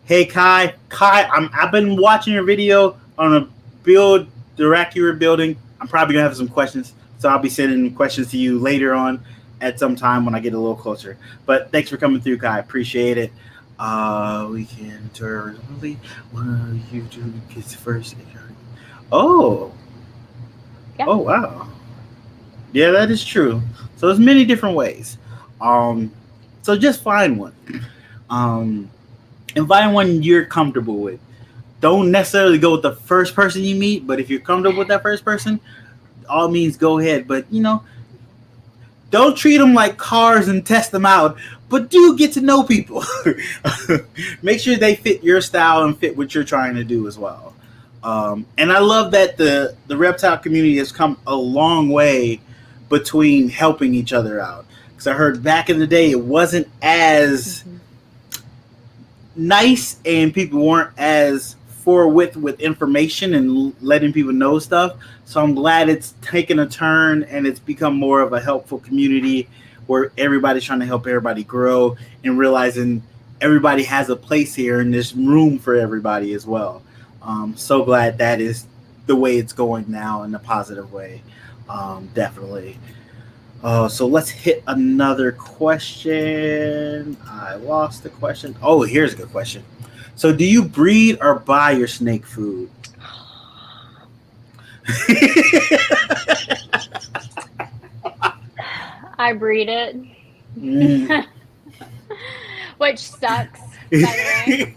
Hey Kai, I've been watching your video on a build, the rack you were building. I'm probably gonna have some questions, so I'll be sending questions to you later on at some time when I get a little closer. But thanks for coming through, Kai. Appreciate it. We can turn when you do kids first. Oh. Yeah. Oh wow. Yeah, that is true. So there's many different ways. So just find one. And find one you're comfortable with. Don't necessarily go with the first person you meet, but if you're comfortable with that first person, all means go ahead. But you know, don't treat them like cars and test them out, but do get to know people. Make sure they fit your style and fit what you're trying to do as well. And I love that the reptile community has come a long way between helping each other out. Because I heard back in the day it wasn't as nice and people weren't as forward with information and letting people know stuff. So I'm glad it's taken a turn and it's become more of a helpful community where everybody's trying to help everybody grow and realizing everybody has a place here and there's room for everybody as well. So glad that is the way it's going now in a positive way. Definitely. So let's hit another question. I lost the question. Oh, here's a good question. So do you breed or buy your snake food? I breed it. Which sucks, by the way.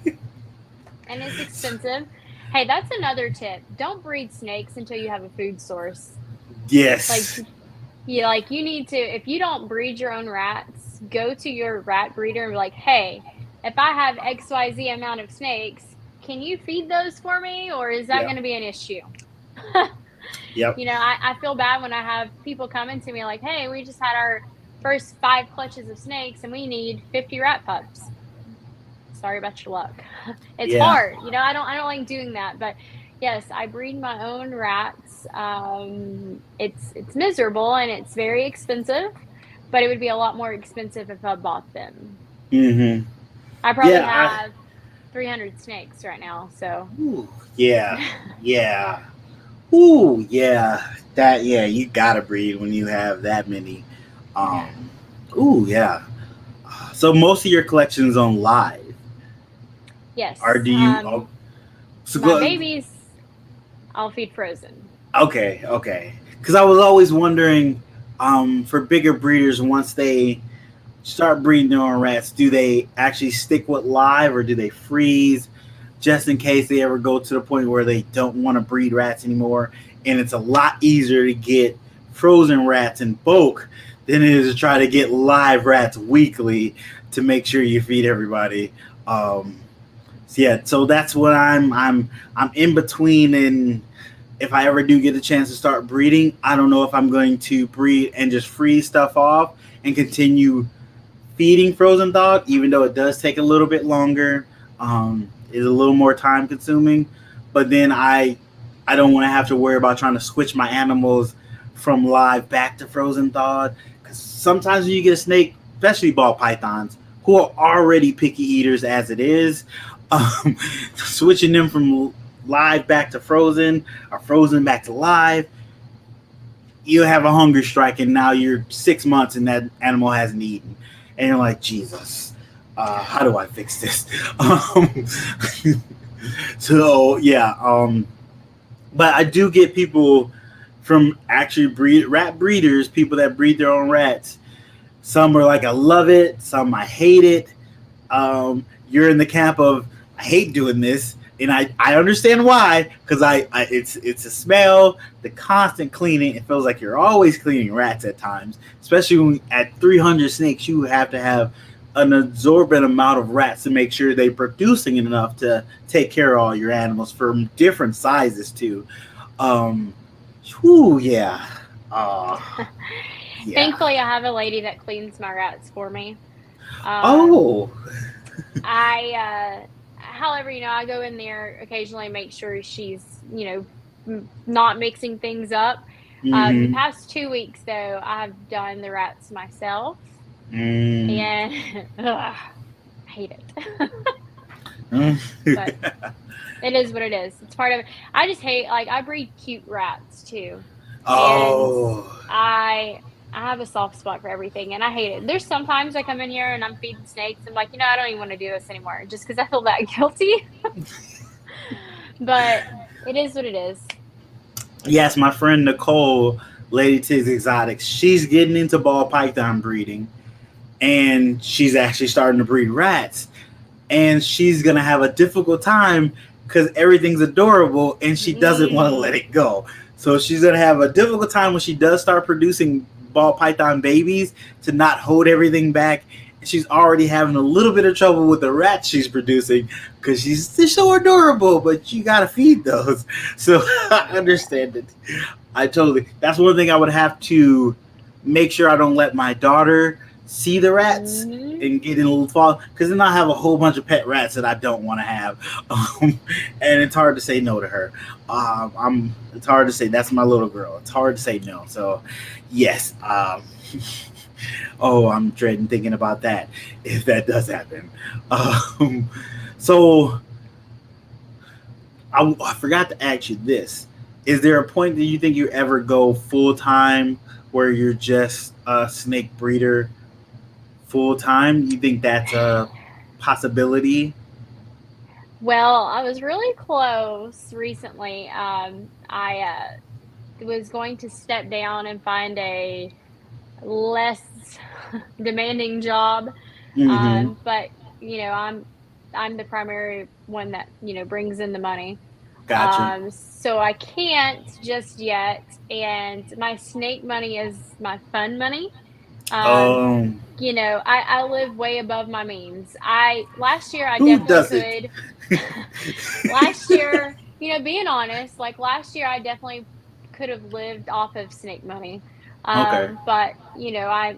And it's expensive. Hey, that's another tip. Don't breed snakes until you have a food source. Yes. Like you need to, if you don't breed your own rats, go to your rat breeder and be like, hey, if I have XYZ amount of snakes, can you feed those for me? Or is that going to be an issue? Yep. You know, I feel bad when I have people coming to me like, hey, we just had our first 5 clutches of snakes and we need 50 rat pups. Sorry about your luck. It's hard. You know, I don't like doing that, but yes, I breed my own rats. It's miserable and it's very expensive, but it would be a lot more expensive if I bought them. Mm-hmm. I probably have 300 snakes right now, so. Ooh, yeah. Ooh, yeah. You gotta breed when you have that many. Ooh, yeah. So most of your collection is on live, Yes. or do you? Oh, so My go. babies, I'll feed frozen. Okay, okay. Because I was always wondering, for bigger breeders, once they start breeding their own rats, do they actually stick with live or do they freeze, just in case they ever go to the point where they don't want to breed rats anymore? And it's a lot easier to get frozen rats in bulk than it is to try to get live rats weekly to make sure you feed everybody. So yeah, so that's what I'm in between. And if I ever do get a chance to start breeding, I don't know if I'm going to breed and just freeze stuff off and continue feeding frozen thawed, even though it does take a little bit longer, is a little more time consuming. But then I don't want to have to worry about trying to switch my animals from live back to frozen thawed. Because sometimes when you get a snake, especially ball pythons, who are already picky eaters as it is, switching them from live back to frozen or frozen back to live, you have a hunger strike, and now you're 6 months and that animal hasn't eaten, and you're like, Jesus, how do I fix this? So yeah, but I do get people from actually rat breeders, people that breed their own rats. Some are like, I love it. Some I hate it. You're in the camp of, I hate doing this, and I understand why, because it's a smell, the constant cleaning. It feels like you're always cleaning rats at times, especially when at 300 snakes you have to have an absorbent amount of rats to make sure they're producing enough to take care of all your animals from different sizes too. Um, yeah. Uh, yeah. Thankfully, I have a lady that cleans my rats for me. Oh. However, I go in there occasionally, make sure she's, not mixing things up. The Mm-hmm. past 2 weeks, though, I've done the rats myself, Mm. and ugh, I hate it. But it is what it is. It's part of it. I just hate, like, I breed cute rats too, and Oh. I have a soft spot for everything, and I hate it. There's sometimes I come in here and I'm feeding snakes. I'm like, I don't even want to do this anymore, just because I feel that guilty. But it is what it is. Yes, my friend Nicole, Lady Tiggs Exotics, she's getting into ball python breeding, and she's actually starting to breed rats. And she's gonna have a difficult time because everything's adorable, and she doesn't want to let it go. So she's gonna have a difficult time when she does start producing ball python babies to not hold everything back. She's already having a little bit of trouble with the rats she's producing because she's so adorable, but you gotta feed those. So I understand it. I totally. That's one thing I would have to make sure I don't let my daughter see the rats and get in a little fall, because then I have a whole bunch of pet rats that I don't want to have, and it's hard to say no to her. It's hard to say that's my little girl. It's hard to say no. So, yes. Oh, I'm dreading thinking about that if that does happen. So I forgot to ask you this: is there a point that you think you ever go full time where you're just a snake breeder full time? You think that's a possibility? Well, I was really close recently. I was going to step down and find a less demanding job, Mm-hmm. but I'm the primary one that brings in the money. Gotcha. So I can't just yet, and my snake money is my fun money. Um, Um, I live way above my means. I Last year I who definitely does it? could. Last year, being honest, like last year I definitely could have lived off of snake money. Okay. But I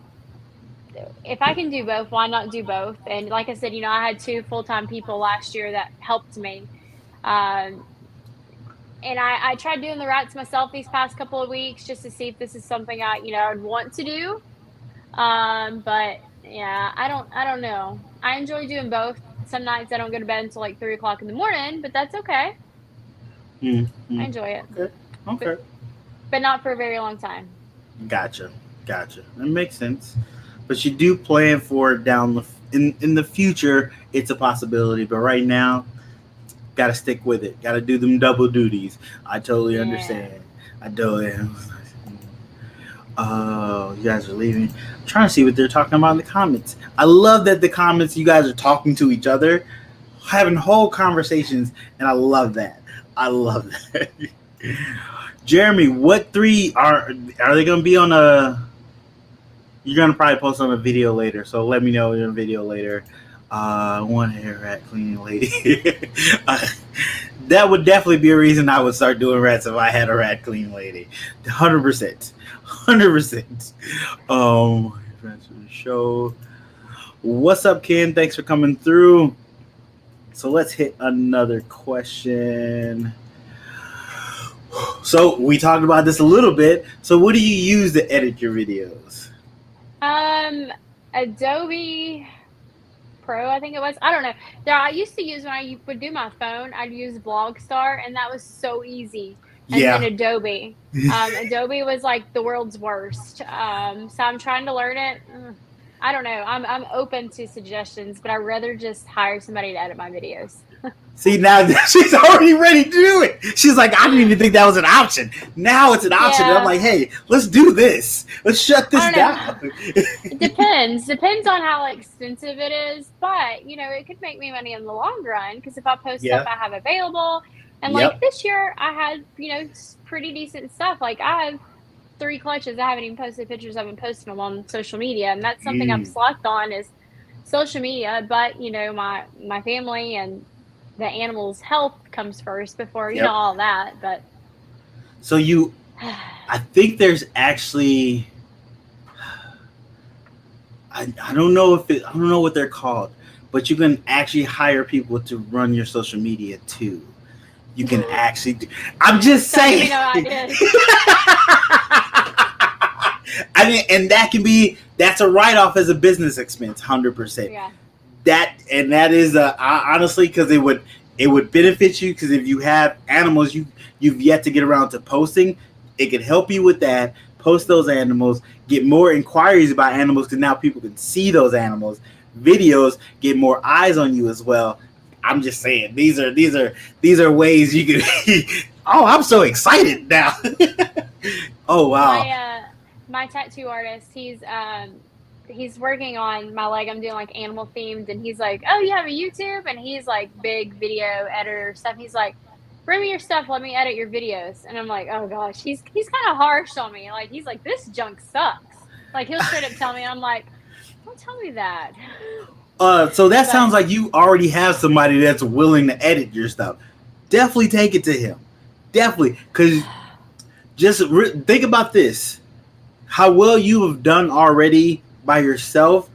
if I can do both, why not do both? And like I said, I had two full-time people last year that helped me. Um, and I tried doing the rats myself these past couple of weeks just to see if this is something I'd want to do. But yeah, I don't know. I enjoy doing both. Some nights I don't go to bed until like 3 o'clock in the morning, but that's okay. I Mm-hmm. enjoy it, Okay. but Okay. but not for a very long time. Gotcha. Gotcha. That makes sense. but you do plan for down in the future. It's a possibility, but right now, gotta stick with it. Gotta do them double duties. I totally understand. I totally. You guys are leaving. I'm trying to see what they're talking about in the comments. I love that the comments, you guys are talking to each other, having whole conversations, and I love that. I love that. Jeremy, what 3 are they going to be on a? You're going to probably post on a video later, so let me know in a video later. One hair rat cleaning lady. That would definitely be a reason I would start doing rats if I had a rat cleaning lady. 100%. 100%. Friends for the show. What's up, Ken? Thanks for coming through. So let's hit another question. So we talked about this a little bit. So what do you use to edit your videos? Adobe Pro, I think it was. I don't know. I used to use, when I would do my phone, I'd use Blogstar, and that was so easy. And then Adobe. Adobe was like the world's worst. So I'm trying to learn it. I don't know. I'm open to suggestions, but I'd rather just hire somebody to edit my videos. See, now she's already ready to do it. She's like, I didn't even think that was an option. Now it's an option. And I'm like, hey, let's do this. Let's shut this down. It depends. Depends on how expensive it is. But, it could make me money in the long run, because if I post stuff I have available. And like this year, I had, pretty decent stuff. Like I have 3 clutches I haven't even posted pictures of and posted them on social media. And that's something I've slacked on, is social media. But, my family and the animal's health comes first before, all that. But so I think there's actually, I don't know what they're called, but you can actually hire people to run your social media too. You can actually I'm just saying. I mean, and that's a write-off as a business expense, 100%. Yeah. That is honestly, because it would benefit you, because if you have animals you've yet to get around to posting, it could help you with that. Post those animals, get more inquiries about animals, because now people can see those animals. Videos get more eyes on you as well. I'm just saying, these are ways you can. Oh, I'm so excited now. Oh wow. My tattoo artist, he's working on my leg. I'm doing like animal themed, and he's like, oh, you have a YouTube? And he's like big video editor stuff. He's like, bring me your stuff, let me edit your videos. And I'm like, oh gosh, he's kind of harsh on me. Like, he's like, this junk sucks. Like, he'll straight up tell me. I'm like, don't tell me that. So that sounds like you already have somebody that's willing to edit your stuff. Definitely take it to him. Definitely, because just think about this: how well you have done already by yourself.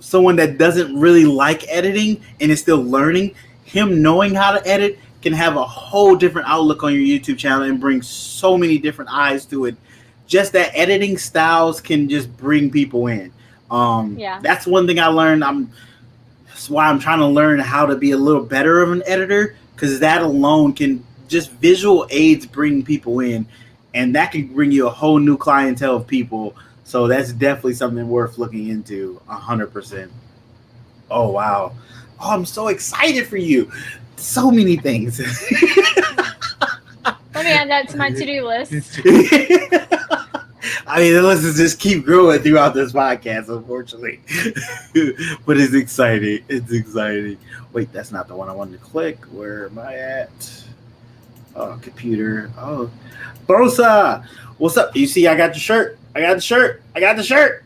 Someone that doesn't really like editing and is still learning, him knowing how to edit can have a whole different outlook on your YouTube channel and bring so many different eyes to it. Just that editing styles can just bring people in. That's one thing I learned. That's why I'm trying to learn how to be a little better of an editor, because that alone can just visual aids bring people in, and that can bring you a whole new clientele of people. So that's definitely something worth looking into 100%. Oh, wow. Oh, I'm so excited for you. So many things. Let me add that to my to-do list. I mean, the list just keep growing throughout this podcast, unfortunately. But it's exciting. It's exciting. Wait, that's not the one I wanted to click. Where am I at? Oh, computer. Oh, Bosa. What's up? You see, I got the shirt. I got the shirt.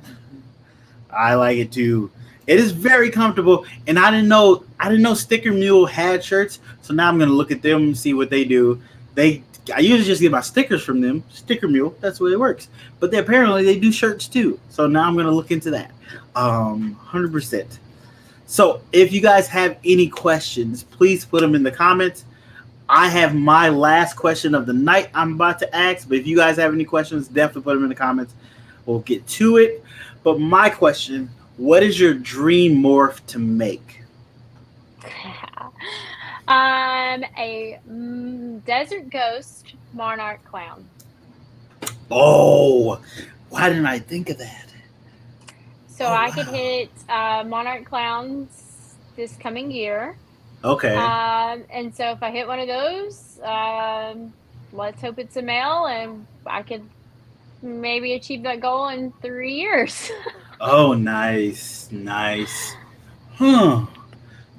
I like it too. It is very comfortable, and I didn't know Sticker Mule had shirts, so now I'm gonna look at them and see what they do. I usually just get my stickers from them. Sticker Mule, that's the way it works. But apparently they do shirts too. So now I'm gonna look into that. 100%. So if you guys have any questions, please put them in the comments. I have my last question of the night I'm about to ask, but if you guys have any questions, definitely put them in the comments. We'll get to it. But my question: what is your dream morph to make? A desert ghost monarch clown. Oh, why didn't I think of that? So So Oh I could wow. hit monarch clowns this coming year. Okay. And so if I hit one of those, let's hope it's a male, and I could maybe achieve that goal in 3 years. Oh, nice, nice. Huh.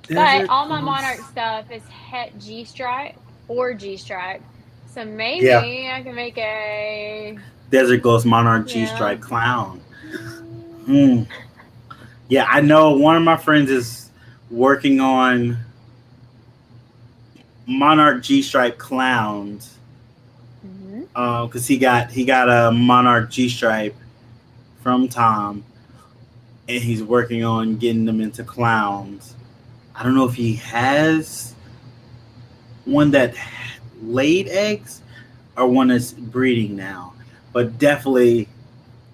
But Desert all my monarch Ghost. stuff is het G stripe or G stripe. So Yeah. maybe I can make a, Desert Ghost Monarch you G know, Stripe Clown. Hmm. Yeah, I know one of my friends is working on Monarch G Stripe Clowns. mhm. Because he got a Monarch G Stripe from Tom, and he's working on getting them into clowns. I don't know if he has one that laid eggs or one that's breeding now, but definitely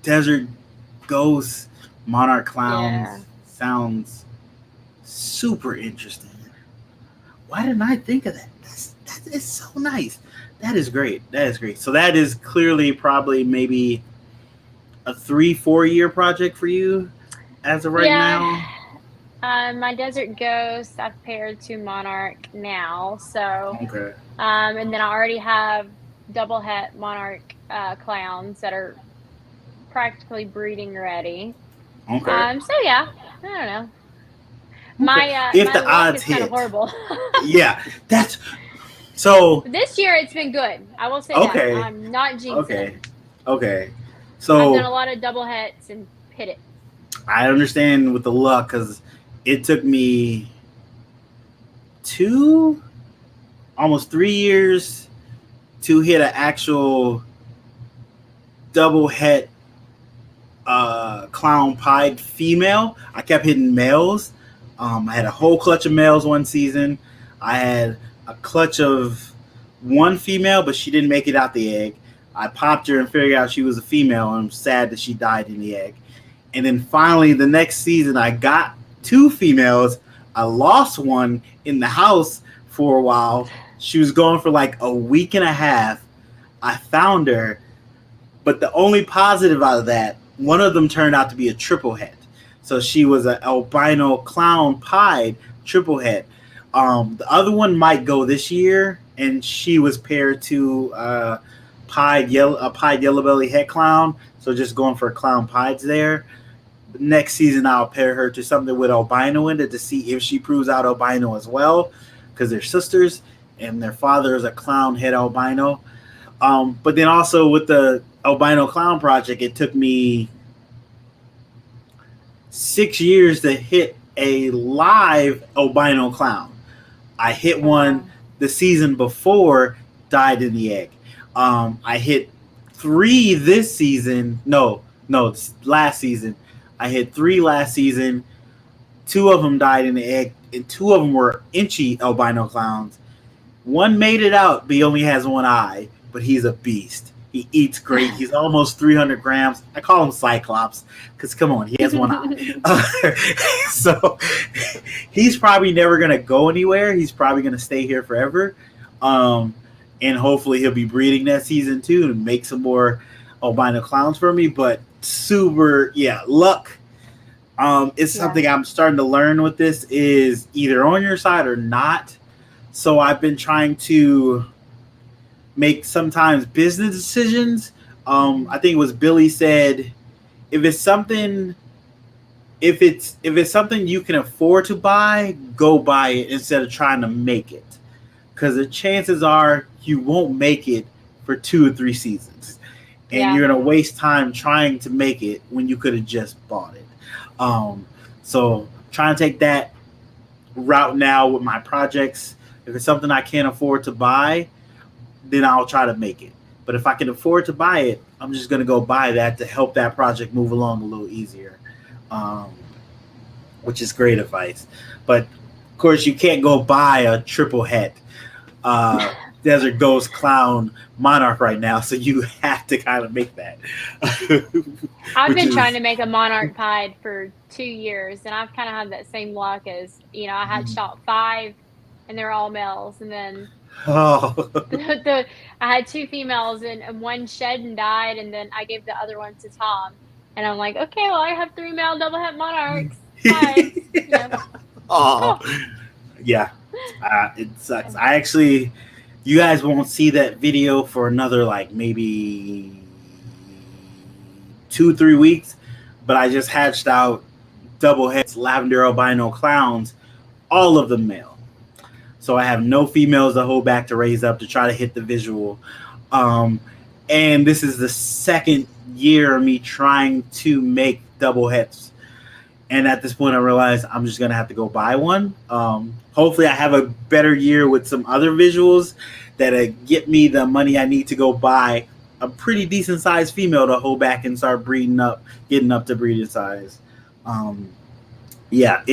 Desert Ghost Monarch Yeah. Clowns sounds super interesting. Why didn't I think of that? That is so nice. That is great. That is great. So that is clearly probably maybe a 3-4 year project for you as of right Yeah. now. My desert ghost, I've paired to monarch now. So, Okay. and then I already have double het monarch clowns that are practically breeding ready. Okay. So yeah, I don't know. Okay. If My the luck odds is kind of hit, horrible. yeah, that's so. This year it's been good. I will say that. Okay. I'm not jinxing Okay. it. Okay. I've done So a lot of double hets and hit it. I understand with the luck because it took me two, almost 3 years to hit an actual double het clown pied female. I kept hitting males. I had a whole clutch of males one season. I had a clutch of one female, but she didn't make it out the egg. I popped her and figured out she was a female, and I'm sad that she died in the egg. And then finally, the next season, I got two females. I lost one in the house for a while. She was gone for like a week and a half. I found her, but the only positive out of that, one of them turned out to be a triple het. So she was an albino clown pied triple het. The other one might go this year, and she was paired to a pied yellow belly het clown. So just going for clown pieds there. Next season, I'll pair her to something with albino in it to see if she proves out albino as well, because they're sisters, and their father is a clown het albino. But then also with the albino clown project, it took me 6 years to hit a live albino clown. I hit one Wow. the season before, died in the egg. I hit three this season. No, last season. I hit three last season. Two of them died in the egg, and two of them were inchy albino clowns. One made it out, but he only has one eye, but he's a beast. He eats great. He's almost 300 grams. I call him Cyclops because, come on, he has one eye. So he's probably never going to go anywhere. He's probably going to stay here forever. And hopefully he'll be breeding that season too and make some more albino clowns for me. But super, yeah, luck. It's Yeah. something I'm starting to learn with this is either on your side or not. So I've been trying to make sometimes business decisions. I think it was Billy said, if it's something you can afford to buy, go buy it instead of trying to make it. Because the chances are you won't make it for 2 or 3 seasons. And Yeah. you're going to waste time trying to make it when you could have just bought it. So trying to take that route now with my projects. If it's something I can't afford to buy, then I'll try to make it. But if I can afford to buy it, I'm just going to go buy that to help that project move along a little easier, which is great advice. But, of course, you can't go buy a triple het Desert Ghost Clown Monarch right now, so you have to kind of make that. I've been trying to make a monarch pied for 2 years, and I've kind of had that same luck as, I had shot 5, and they're all males, and then Oh. I had 2 females, and one shed and died, and then I gave the other one to Tom. And I'm like, okay, well, I have 3 male double het monarchs. Pieds. Oh, Cool. yeah. It sucks. I actually, you guys won't see that video for another like maybe 2-3 weeks, but I just hatched out double heads lavender albino clowns, all of them male. So I have no females to hold back to raise up to try to hit the visual. And this is the second year of me trying to make double heads. And at this point, I realized I'm just going to have to go buy one. Hopefully, I have a better year with some other visuals that get me the money I need to go buy a pretty decent sized female to hold back and start breeding up, getting up to breeding size. Yeah,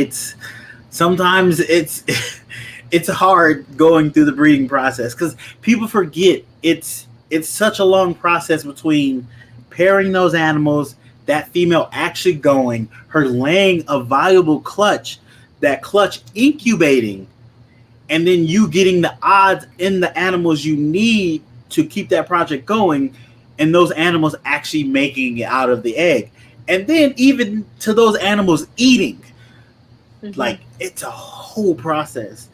sometimes it's hard going through the breeding process because people forget it's such a long process between pairing those animals, that female actually going, her laying a viable clutch, that clutch incubating, and then you getting the odds in the animals you need to keep that project going, and those animals actually making it out of the egg. And then even to those animals eating. Mm-hmm. Like, it's a whole process.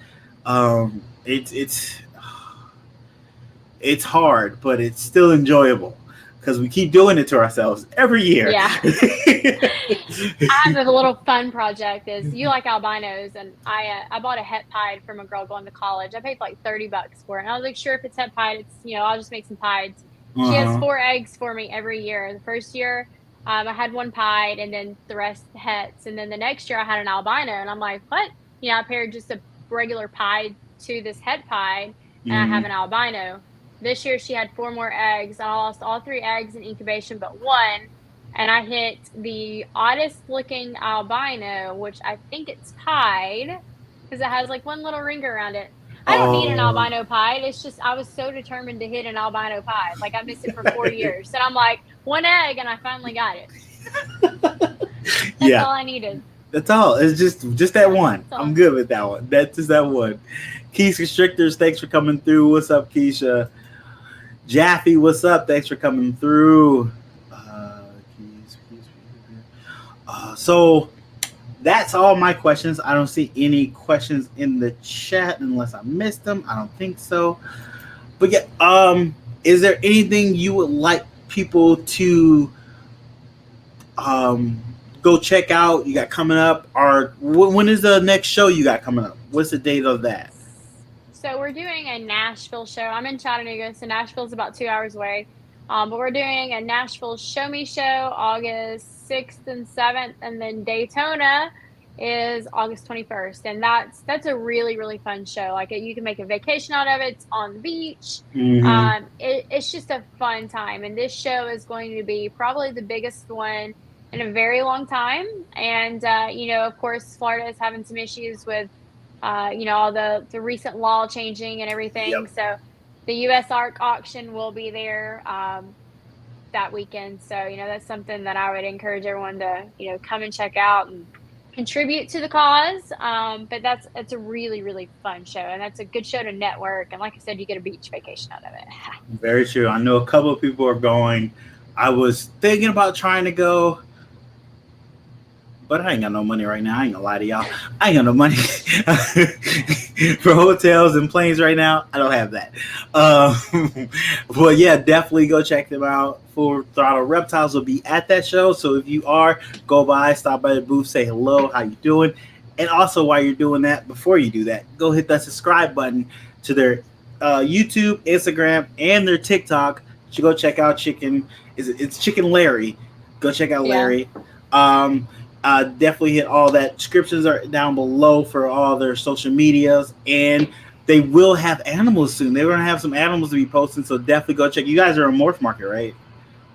It's hard, but it's still enjoyable because we keep doing it to ourselves every year. Yeah. I have a little fun project. Is you like albinos, and I bought a het pied from a girl going to college. I paid like $30 for it, and I was like, sure, if it's het pied, it's I'll just make some pieds. She has 4 eggs for me every year. The first year, I had 1 pied, and then the rest hets, and then the next year I had an albino, and I'm like, what? I paired just a regular pied to this het pied, and I have an albino. This year she had 4 more eggs. I lost all 3 eggs in incubation but 1, and I hit the oddest looking albino, which I think it's pied because it has like 1 little ring around it. I don't need an albino pied. It's just I was so determined to hit an albino pied. Like I missed it for 4 years, and I'm like 1 egg, and I finally got it. That's all I needed. That's all. It's just that one. I'm good with that one. That's just that one. Keys Constrictors, thanks for coming through. What's up, Keisha? Jaffe, what's up? Thanks for coming through. So that's all my questions. I don't see any questions in the chat unless I missed them. I don't think so. But yeah, is there anything you would like people to go check out? You got coming up, or when is the next show you got coming up? What's the date of that? So we're doing a Nashville show. I'm in Chattanooga, so Nashville's about 2 hours away. But we're doing a Nashville Show Me Show August 6th and 7th, and then Daytona is August 21st. And that's a really, really fun show. Like you can make a vacation out of it. It's on the beach. Mm-hmm. It's just a fun time. And this show is going to be probably the biggest one in a very long time. And, of course, Florida is having some issues with all the recent law changing and everything. Yep. So the U.S. ARC auction will be there that weekend. So, that's something that I would encourage everyone to, come and check out and contribute to the cause. But it's a really, really fun show. And that's a good show to network. And like I said, you get a beach vacation out of it. Very true. I know a couple of people are going. I was thinking about trying to go, but I ain't got no money right now. I ain't gonna lie to y'all. I ain't got no money for hotels and planes right now. I don't have that. But yeah, definitely go check them out. Full Throttle Reptiles will be at that show. So if you are, go by, stop by the booth, say hello, how you doing? And also while you're doing that, before you do that, go hit that subscribe button to their YouTube, Instagram, and their TikTok. You go check out it's Chicken Larry. Go check out Larry. Definitely hit all that. Descriptions are down below for all their social medias, and they will have animals soon. They're going to have some animals to be posting, so definitely go check. You guys are on Morph Market, right?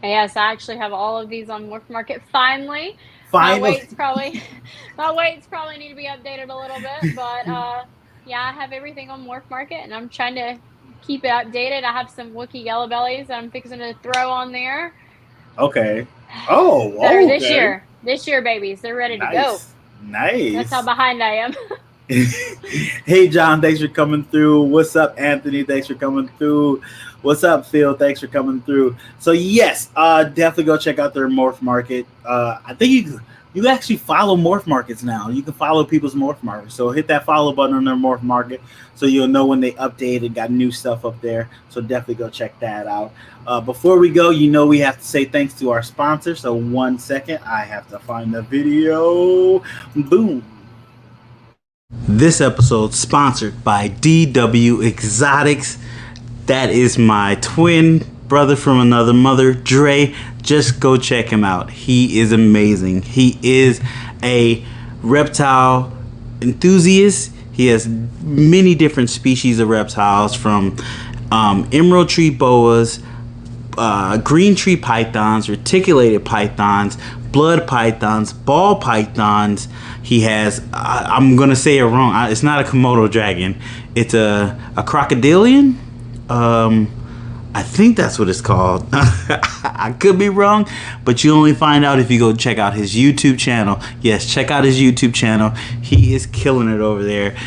Yes, I actually have all of these on Morph Market. Finally. My weights probably need to be updated a little bit, but I have everything on Morph Market, and I'm trying to keep it updated. I have some Wookiee yellow bellies that I'm fixing to throw on there. Okay. Oh, This year, babies, they're ready to go. Nice. That's how behind I am. Hey, John, thanks for coming through. What's up, Anthony? Thanks for coming through. What's up, Phil? Thanks for coming through. So yes, definitely go check out their morph market. I think you actually follow morph markets now. You can follow people's morph markets. So hit that follow button on their morph market so you'll know when they update and got new stuff up there. So definitely go check that out. Before we go, we have to say thanks to our sponsor. So 1 second, I have to find the video. Boom. This episode sponsored by DWXOTICZ. That is my twin brother from another mother, Dre. Just go check him out. He is amazing. He is a reptile enthusiast. He has many different species of reptiles, from emerald tree boas, green tree pythons, reticulated pythons, blood pythons, ball pythons. He has, I'm going to say it wrong. It's not a Komodo dragon. It's a crocodilian. I think that's what it's called. I could be wrong, but you only find out if you go check out his YouTube channel. Yes, check out his YouTube channel. He is killing it over there.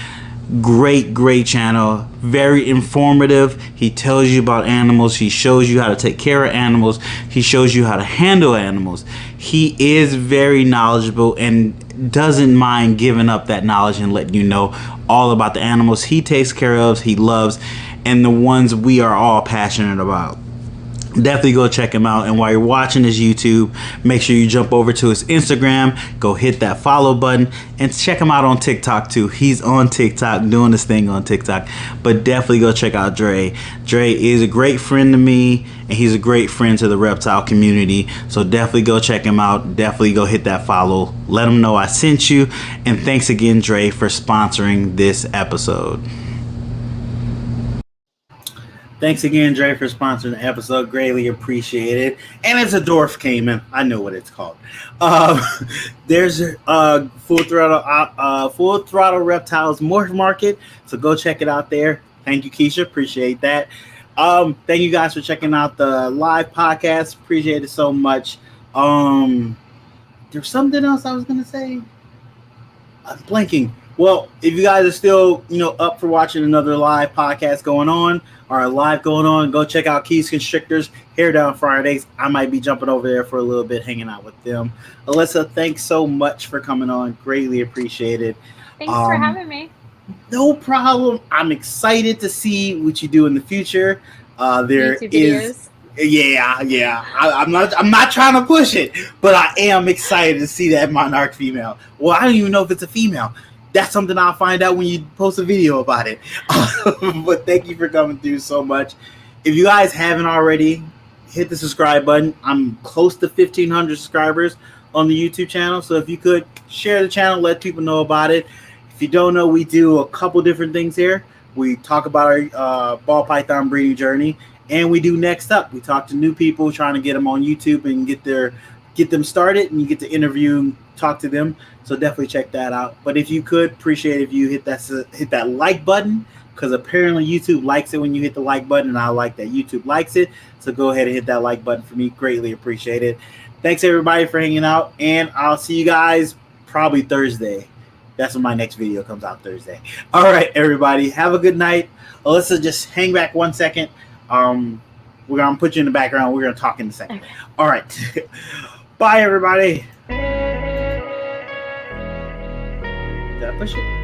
Great channel. Very informative. He tells you about animals. He shows you how to take care of animals. He shows you how to handle animals. He is very knowledgeable and doesn't mind giving up that knowledge and letting you know all about the animals he takes care of, he loves, and the ones we are all passionate about. Definitely go check him out. And while you're watching his YouTube, make sure you jump over to his Instagram, go hit that follow button, and check him out on TikTok too. He's on TikTok doing his thing on TikTok. But definitely go check out Dre. Dre is a great friend to me, and he's a great friend to the reptile community. So definitely go check him out. Definitely go hit that follow. Let him know I sent you. And thanks again, Dre, for sponsoring this episode. Thanks again, Dre, for sponsoring the episode. Greatly appreciated. And it's a dwarf caiman. I know what it's called. There's a Full Throttle Reptiles morph market. So go check it out there. Thank you, Keisha. Appreciate that. Thank you guys for checking out the live podcast. Appreciate it so much. There's something else I was going to say. I'm blanking. Well, if you guys are still, up for watching another live podcast going on, or live going on, go check out Keys Constrictors, Hair Down Fridays. I might be jumping over there for a little bit, hanging out with them. Alyssa, thanks so much for coming on. Greatly appreciated. Thanks for having me. No problem. I'm excited to see what you do in the future. There YouTube is, videos. yeah. I'm not trying to push it, but I am excited to see that monarch female. Well, I don't even know if it's a female. That's something I'll find out when you post a video about it. But thank you for coming through so much. If you guys haven't already, hit the subscribe button. I'm close to 1,500 subscribers on the YouTube channel. So if you could share the channel, let people know about it. If you don't know, we do a couple different things here. We talk about our ball python breeding journey. And we do Next Up. We talk to new people, trying to get them on YouTube and get them started, and you get to interview and talk to them. So definitely check that out. But if you could, appreciate if you hit that like button, because apparently YouTube likes it when you hit the like button, and I like that YouTube likes it. So go ahead and hit that like button for me. Greatly appreciate it. Thanks everybody for hanging out, and I'll see you guys probably Thursday. That's when my next video comes out, Thursday. All right, everybody, have a good night. Alyssa, just hang back 1 second. We're gonna put you in the background. We're gonna talk in a second. Okay. All right. Bye, everybody. Did I push it?